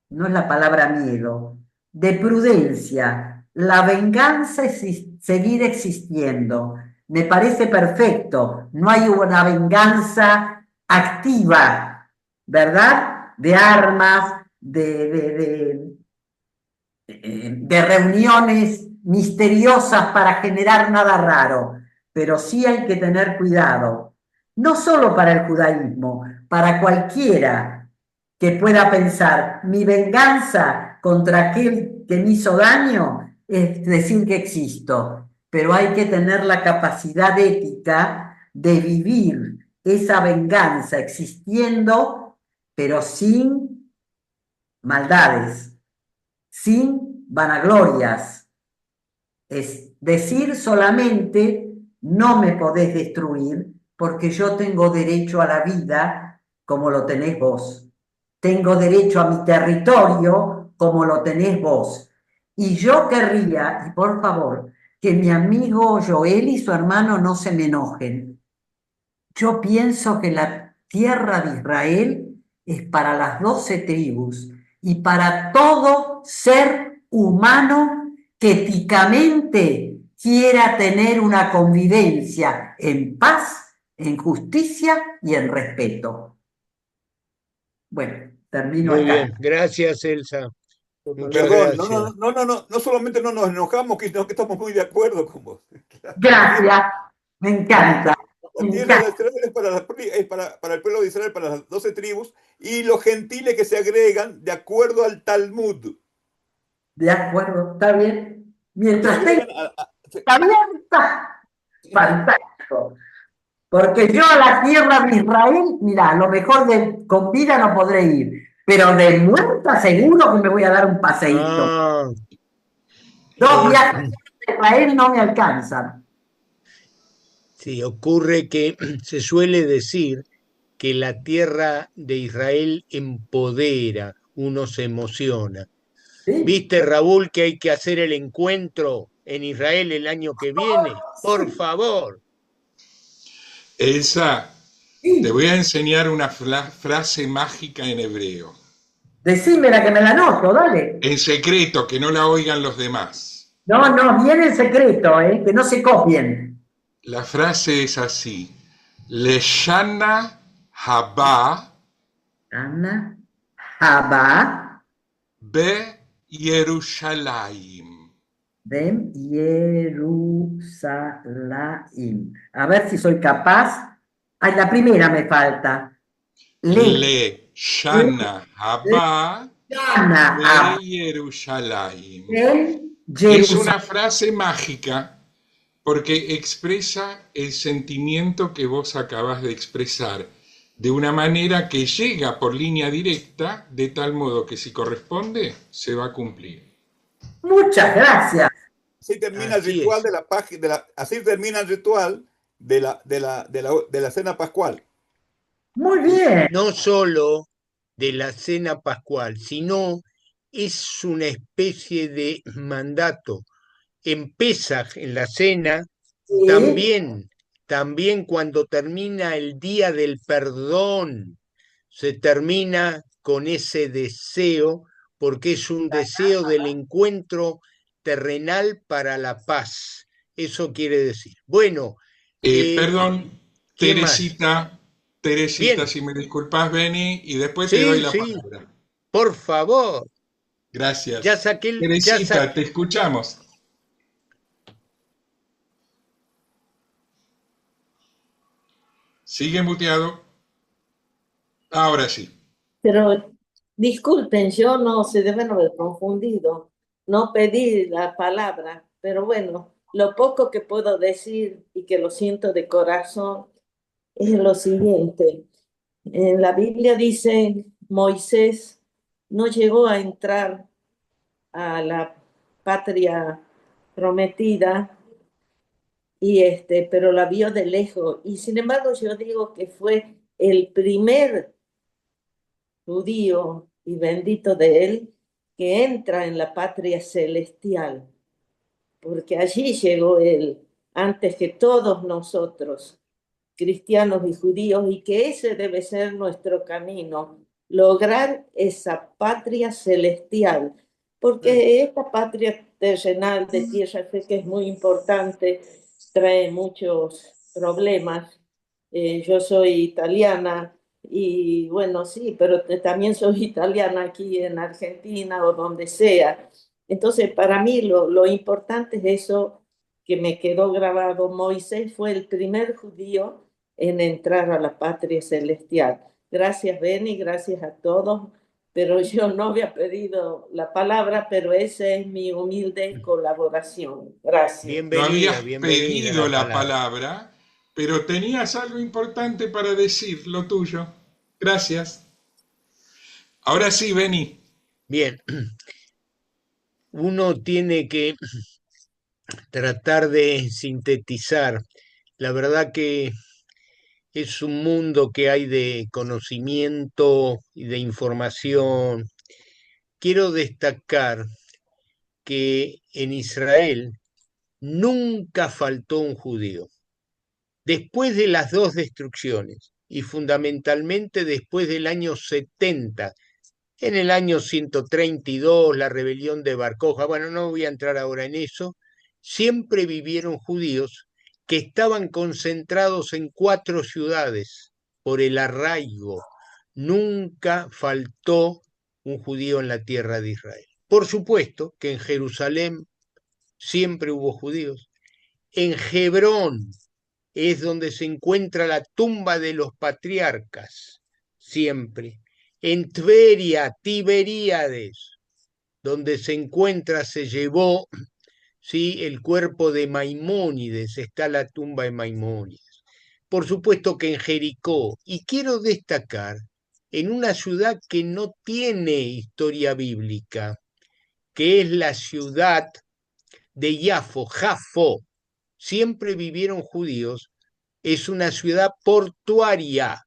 no es la palabra miedo, de prudencia. La venganza es seguir existiendo. Me parece perfecto. No hay una venganza activa, ¿verdad? De armas, de reuniones misteriosas para generar nada raro. Pero sí hay que tener cuidado. No solo para el judaísmo, para cualquiera que pueda pensar, mi venganza contra aquel que me hizo daño es decir que existo, pero hay que tener la capacidad ética de vivir esa venganza existiendo, pero sin maldades, sin vanaglorias. Es decir solamente, no me podés destruir porque yo tengo derecho a la vida como lo tenés vos. Tengo derecho a mi territorio como lo tenés vos. Y yo querría, y por favor, que mi amigo Joel y su hermano no se me enojen. Yo pienso que la tierra de Israel es para las 12 tribus y para todo ser humano que éticamente quiera tener una convivencia en paz, en justicia y en respeto. Bueno, termino Muy acá. bien, gracias, Elsa. Muchas Perdón, gracias. no solamente no nos enojamos, sino que estamos muy de acuerdo con vos. Gracias, me encanta. La tierra de Israel es para el pueblo de Israel, para las 12 tribus, y los gentiles que se agregan de acuerdo al Talmud. De acuerdo, está bien. Mientras Se esté agregan abierta, fantástico. Porque yo a la tierra de Israel, mira, a lo mejor con vida no podré ir, pero de muerta seguro que me voy a dar un paseíto. Ah, Dos viajes a Israel no me alcanzan. sí, ocurre que se suele decir que la tierra de Israel empodera, uno se emociona. ¿Sí? ¿Viste, Raúl, que hay que hacer el encuentro en Israel el año que viene? Por favor. Elsa, Sí. te voy a enseñar una frase mágica en hebreo. Decímela que me la anoto, dale. En secreto, que no la oigan los demás. No, no, bien en secreto, que no se copien. La frase es así. Leshana haba Ana, Haba, be Yerushalayim. Dem, Jerusalén. A ver si soy capaz. Ay, la primera me falta. Leshana haba Lana, be Yerushalayim. Dem, Es Jerusalén. una frase mágica porque expresa el sentimiento que vos acabas de expresar de una manera que llega por línea directa, de tal modo que si corresponde, se va a cumplir. Muchas gracias. Así termina el Así ritual es. de la página, así termina el ritual de la cena pascual. Muy bien. No solo de la cena pascual, sino es una especie de mandato. En Pesaj, en la cena, Sí. también cuando termina el día del perdón, se termina con ese deseo, porque es un deseo del encuentro terrenal para la paz. Eso quiere decir. Bueno, Perdón, ¿quién más? Teresita, Bien, si me disculpas, Beni, y después te doy sí, la sí, palabra. por favor. Gracias. Ya saqué, Teresita, te escuchamos. Sigue muteado. Ahora sí. Pero disculpen, yo no se deben haber confundido. No pedí la palabra, pero bueno, lo poco que puedo decir y que lo siento de corazón es lo siguiente. En la Biblia dice, Moisés no llegó a entrar a la patria prometida, pero la vio de lejos. Y sin embargo, yo digo que fue el primer judío y bendito de él que entra en la patria celestial, porque allí llegó él antes que todos nosotros, cristianos y judíos, y que ese debe ser nuestro camino, lograr esa patria celestial, porque esta patria terrenal de tierra fe que es muy importante, trae muchos problemas. Yo soy italiana y bueno, sí, pero también soy italiana aquí en Argentina o donde sea. Entonces, para mí lo importante es eso que me quedó grabado. Moisés fue el primer judío en entrar a la patria celestial. Gracias, Beni, gracias a todos, pero yo no había pedido la palabra, pero esa es mi humilde colaboración. Gracias. No bienvenida, habías bienvenida pedido la la palabra. palabra, pero tenías algo importante para decir, lo tuyo. Gracias. Ahora sí, Beni. Bien, uno tiene que tratar de sintetizar. La verdad que es un mundo que hay de conocimiento y de información. Quiero destacar que en Israel nunca faltó un judío. Después de las dos destrucciones y fundamentalmente después del año 70, en el año 132, la rebelión de Bar Kokhba, bueno, no voy a entrar ahora en eso, siempre vivieron judíos que estaban concentrados en 4 ciudades por el arraigo. Nunca faltó un judío en la tierra de Israel. Por supuesto que en Jerusalén siempre hubo judíos. En Hebrón es donde se encuentra la tumba de los patriarcas, siempre. En Tveria, Tiberíades, donde se encuentra, se llevó, ¿sí?, el cuerpo de Maimónides, está la tumba de Maimónides. Por supuesto que en Jericó, y quiero destacar, en una ciudad que no tiene historia bíblica, que es la ciudad de Jafo, siempre vivieron judíos, es una ciudad portuaria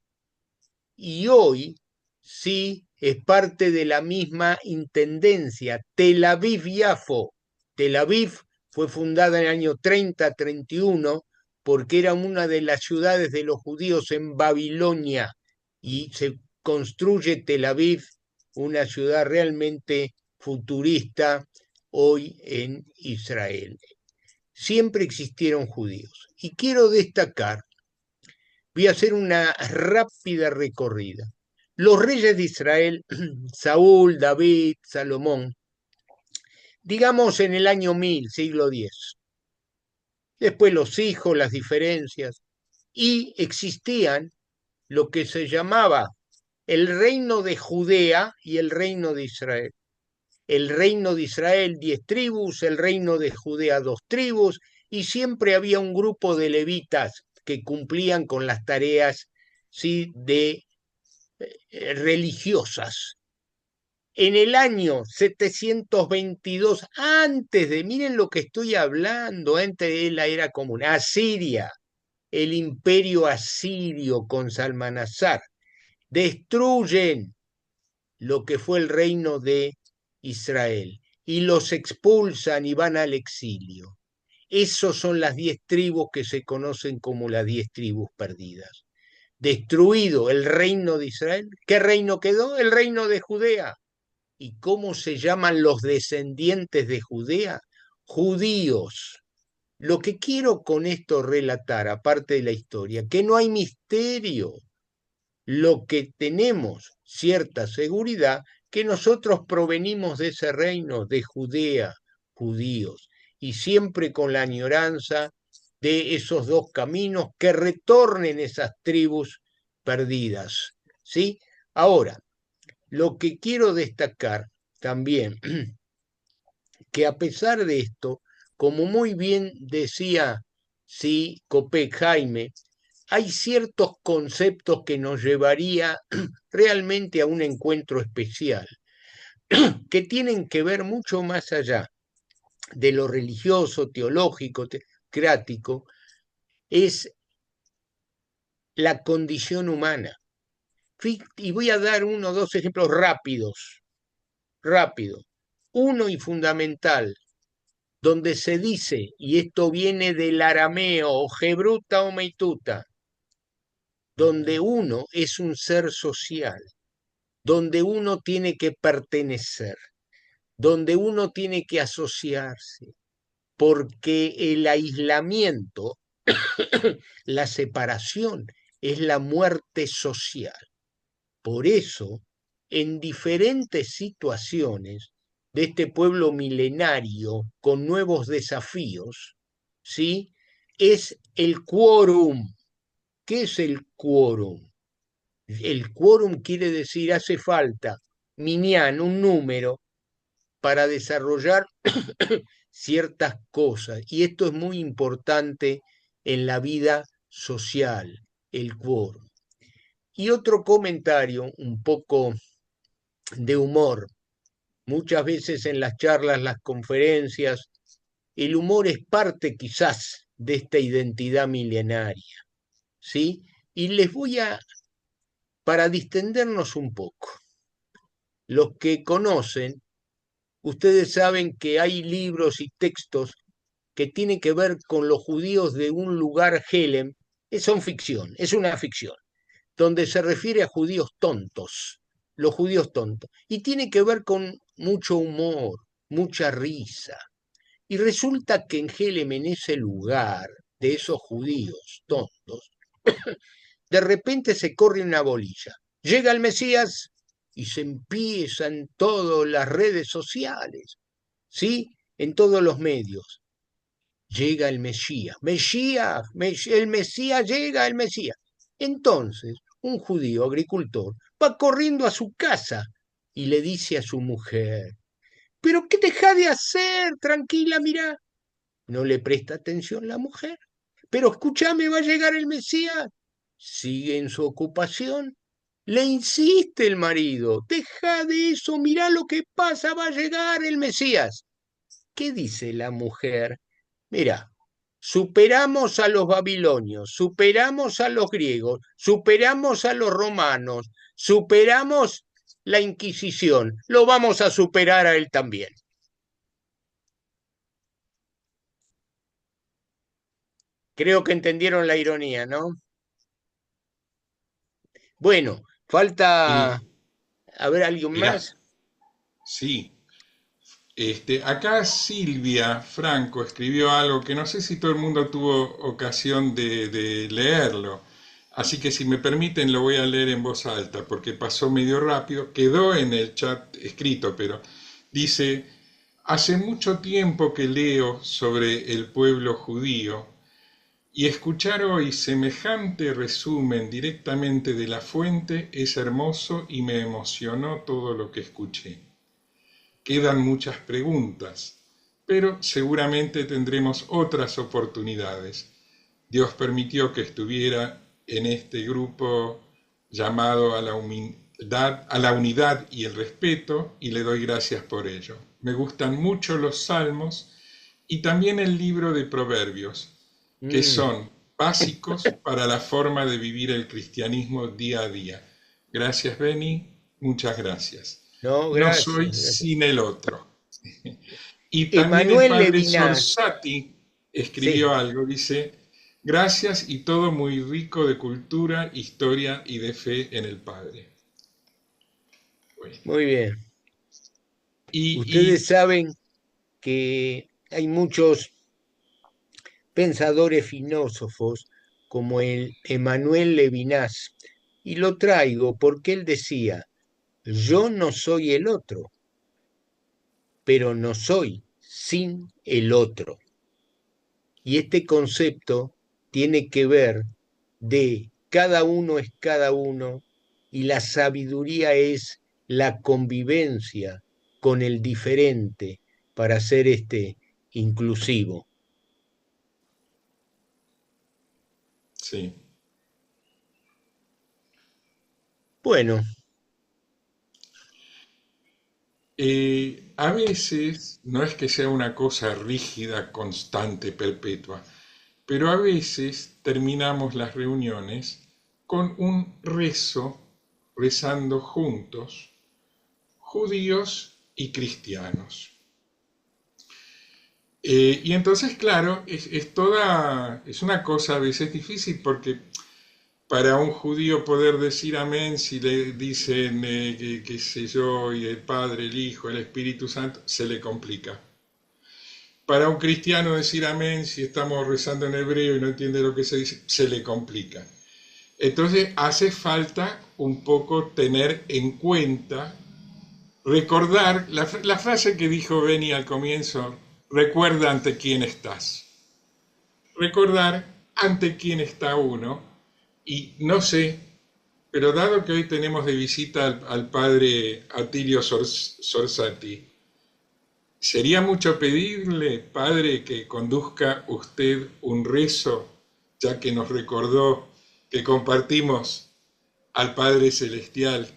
y hoy sí es parte de la misma intendencia, Tel Aviv-Yafo. Tel Aviv fue fundada en el año 30-31 porque era una de las ciudades de los judíos en Babilonia y se construye Tel Aviv, una ciudad realmente futurista hoy en Israel. Siempre existieron judíos. Y quiero destacar, voy a hacer una rápida recorrida. Los reyes de Israel, Saúl, David, Salomón, digamos en el año 1000, siglo X. Después los hijos, las diferencias, y existían lo que se llamaba el reino de Judea y el reino de Israel. El reino de Israel, 10 tribus, el reino de Judea, 2 tribus, y siempre había un grupo de levitas que cumplían con las tareas, ¿sí?, de religiosas. En el año 722, miren lo que estoy hablando, antes de la era común, Asiria, el imperio asirio con Salmanasar, destruyen lo que fue el reino de Israel y los expulsan y van al exilio. Esos son las 10 tribus que se conocen como las 10 tribus perdidas. Destruido el reino de Israel, ¿qué reino quedó? El reino de Judea. ¿Y cómo se llaman los descendientes de Judea? Judíos. Lo que quiero con esto relatar, aparte de la historia, que no hay misterio. Lo que tenemos cierta seguridad, que nosotros provenimos de ese reino, de Judea, judíos, y siempre con la añoranza de esos 2 caminos, que retornen esas tribus perdidas, ¿sí? Ahora, lo que quiero destacar también, que a pesar de esto, como muy bien decía, sí, Copé Jaime, hay ciertos conceptos que nos llevaría realmente a un encuentro especial, que tienen que ver mucho más allá de lo religioso, teológico, teocrático, es la condición humana. Y voy a dar 1 o 2 ejemplos rápidos. Uno y fundamental, donde se dice, y esto viene del arameo, o Gebruta o Meituta, donde uno es un ser social, donde uno tiene que pertenecer, donde uno tiene que asociarse, porque el aislamiento, la separación, es la muerte social. Por eso, en diferentes situaciones de este pueblo milenario con nuevos desafíos, ¿sí?, es el quórum. ¿Qué es el quórum? El quórum quiere decir hace falta, minyan, un número, para desarrollar ciertas cosas. Y esto es muy importante en la vida social, el quórum. Y otro comentario, un poco de humor. Muchas veces en las charlas, las conferencias, el humor es parte quizás de esta identidad milenaria, ¿sí? Y les voy para distendernos un poco, los que conocen, ustedes saben que hay libros y textos que tienen que ver con los judíos de un lugar, Helem, son ficción, es una ficción, donde se refiere a judíos tontos, los judíos tontos, y tiene que ver con mucho humor, mucha risa. Y resulta que en Helem, en ese lugar de esos judíos tontos, de repente se corre una bolilla. Llega el Mesías y se empiezan todas las redes sociales, ¿sí?, en todos los medios. Llega el Mesías, el Mesías llega, el Mesías. Entonces, un judío agricultor va corriendo a su casa y le dice a su mujer, ¿pero qué deja de hacer? Tranquila, mirá. No le presta atención la mujer. Pero escúchame, va a llegar el Mesías. Sigue en su ocupación. Le insiste el marido, deja de eso, mirá lo que pasa, va a llegar el Mesías. ¿Qué dice la mujer? Mira, superamos a los babilonios, superamos a los griegos, superamos a los romanos, superamos la Inquisición, lo vamos a superar a él también. Creo que entendieron la ironía, ¿no? Bueno, falta A ver, ¿alguien Mirá, más? sí. Acá Silvia Franco escribió algo que no sé si todo el mundo tuvo ocasión de leerlo. Así que si me permiten lo voy a leer en voz alta porque pasó medio rápido. Quedó en el chat escrito, pero dice, hace mucho tiempo que leo sobre el pueblo judío y escuchar hoy semejante resumen directamente de la fuente es hermoso y me emocionó todo lo que escuché. Quedan muchas preguntas, pero seguramente tendremos otras oportunidades. Dios permitió que estuviera en este grupo llamado a la unidad y el respeto, y le doy gracias por ello. Me gustan mucho los salmos y también el libro de Proverbios, que son básicos para la forma de vivir el cristianismo día a día. Gracias, Beni, muchas gracias. No, No soy gracias. sin el otro. Y también el Emanuel padre Levinas, Sorsati escribió sí, algo, dice, gracias y todo muy rico de cultura, historia y de fe en el Padre. Bueno, muy bien. y Ustedes saben que hay muchos pensadores filósofos como el Emanuel Levinas, y lo traigo porque él decía, yo no soy el otro, pero no soy sin el otro. Y este concepto tiene que ver de cada uno es cada uno y la sabiduría es la convivencia con el diferente para ser inclusivo. sí. Bueno, A veces, no es que sea una cosa rígida, constante, perpetua, pero a veces terminamos las reuniones con un rezo, rezando juntos, judíos y cristianos. Y entonces, claro, es una cosa a veces difícil porque para un judío poder decir amén si le dicen, qué sé yo, y el Padre, el Hijo, el Espíritu Santo, se le complica. Para un cristiano decir amén si estamos rezando en hebreo y no entiende lo que se dice, se le complica. Entonces hace falta un poco tener en cuenta, recordar la frase que dijo Beni al comienzo, recuerda ante quién estás. Recordar ante quién está uno y no sé, pero dado que hoy tenemos de visita al padre Atilio Sorsati, ¿sería mucho pedirle, padre, que conduzca usted un rezo, ya que nos recordó que compartimos al Padre Celestial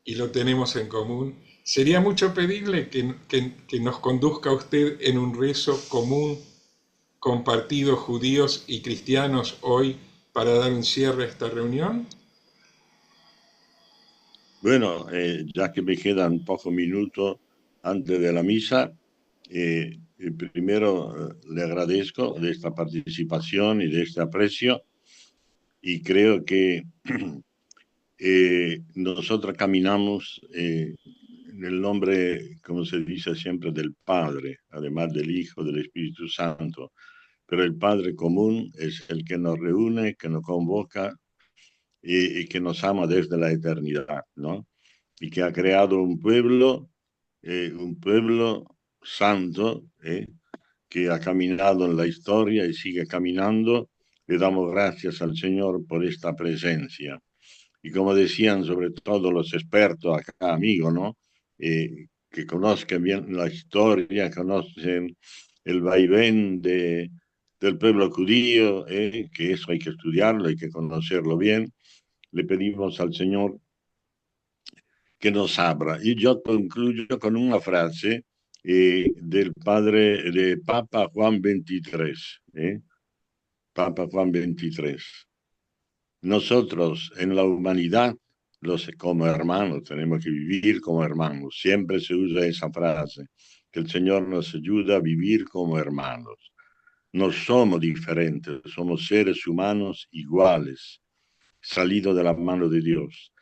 y lo tenemos en común? ¿Sería mucho pedirle que nos conduzca usted en un rezo común, compartido judíos y cristianos hoy para dar un cierre a esta reunión? Bueno, ya que me quedan pocos minutos antes de la misa, primero le agradezco de esta participación y de este aprecio y creo que nosotros caminamos en el nombre, como se dice siempre, del Padre, además del Hijo, del Espíritu Santo. Pero el Padre común es el que nos reúne, que nos convoca y que nos ama desde la eternidad, ¿no? Y que ha creado un pueblo santo, que ha caminado en la historia y sigue caminando. Le damos gracias al Señor por esta presencia. Y como decían sobre todo los expertos acá, amigos, ¿no? Que conozcan bien la historia, conocen el vaivén del pueblo judío, que eso hay que estudiarlo, hay que conocerlo bien. Le pedimos al Señor que nos abra. Y yo concluyo con una frase de Papa Juan XXIII, Papa Juan XXIII. Nosotros en la humanidad, como hermanos, tenemos que vivir como hermanos. Siempre se usa esa frase, que el Señor nos ayuda a vivir como hermanos. No somos diferentes, somos seres humanos iguales, salidos de la mano de Dios.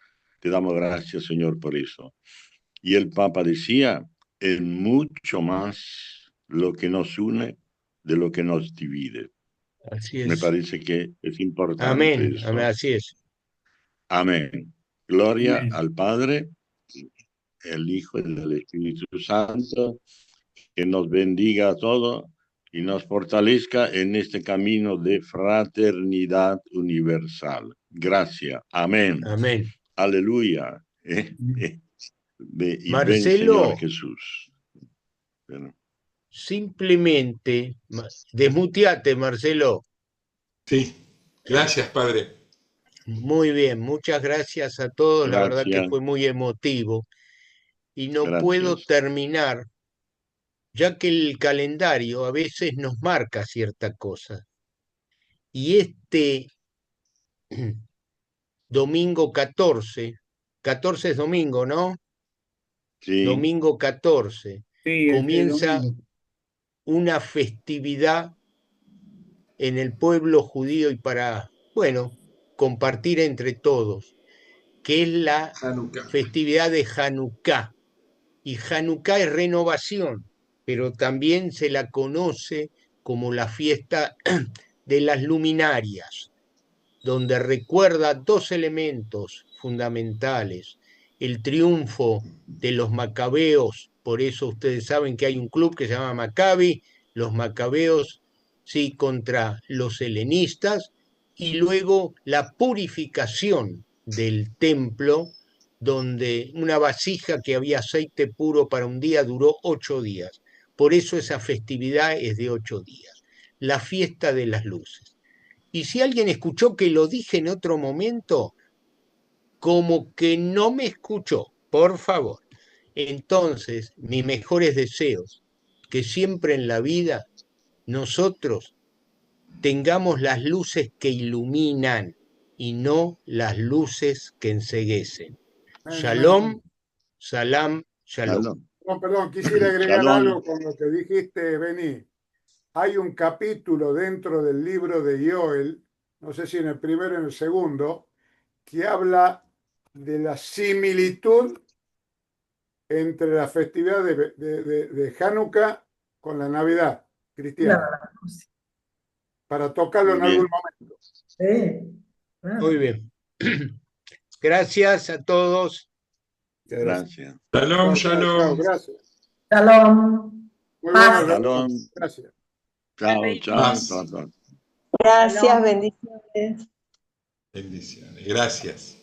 Te damos gracias, Señor, por eso. Y el Papa decía, es mucho más lo que nos une de lo que nos divide. Así Me es. parece que es importante Amén, eso. amén, así es. Amén. Gloria Amén. al Padre, el Hijo y el Espíritu Santo, que nos bendiga a todos y nos fortalezca en este camino de fraternidad universal. Gracias. Amén. Amén. Aleluya. Y ven, Marcelo, Señor Jesús. Bueno, simplemente, desmuteate, Marcelo. Sí, gracias, Padre. Muy bien, muchas gracias a todos. La verdad que gracias, fue muy emotivo. Y no puedo gracias. terminar, ya que el calendario a veces nos marca cierta cosa. Y este domingo 14 es domingo, ¿no? Sí, Domingo 14, Sí, el comienza domingo. una festividad en el pueblo judío y para, bueno, compartir entre todos, que es la Hanukkah. festividad de Hanukkah. Y Hanukkah es renovación, pero también se la conoce como la fiesta de las luminarias, donde recuerda dos elementos fundamentales: el triunfo de los macabeos, por eso ustedes saben que hay un club que se llama Maccabi, los macabeos, sí, contra los helenistas, y luego la purificación del templo, donde una vasija que había aceite puro para un día duró 8 días. Por eso esa festividad es de 8 días, la fiesta de las luces. Y si alguien escuchó que lo dije en otro momento, como que no me escuchó, por favor. Entonces, mis mejores deseos, que siempre en la vida nosotros tengamos las luces que iluminan y no las luces que enceguecen. Amén, amén. Shalom, salam, shalom. Shalom. Perdón, quisiera agregar Shalom. algo con lo que dijiste, Beni. Hay un capítulo dentro del libro de Joel, no sé si en el primero o en el segundo, que habla de la similitud entre la festividad de Hanukkah con la Navidad cristiana, Claro, para tocarlo en Muy bien. algún momento. sí, claro. Muy bien. Gracias a todos. Muchas gracias. Gracias. Shalom, Chao, chao, chao, shalom. gracias. Shalom. Muy Paz. bueno, Shalom. gracias. Chao, chao, Paz. chao, chao. Gracias, Shalom. bendiciones. Bendiciones. Gracias.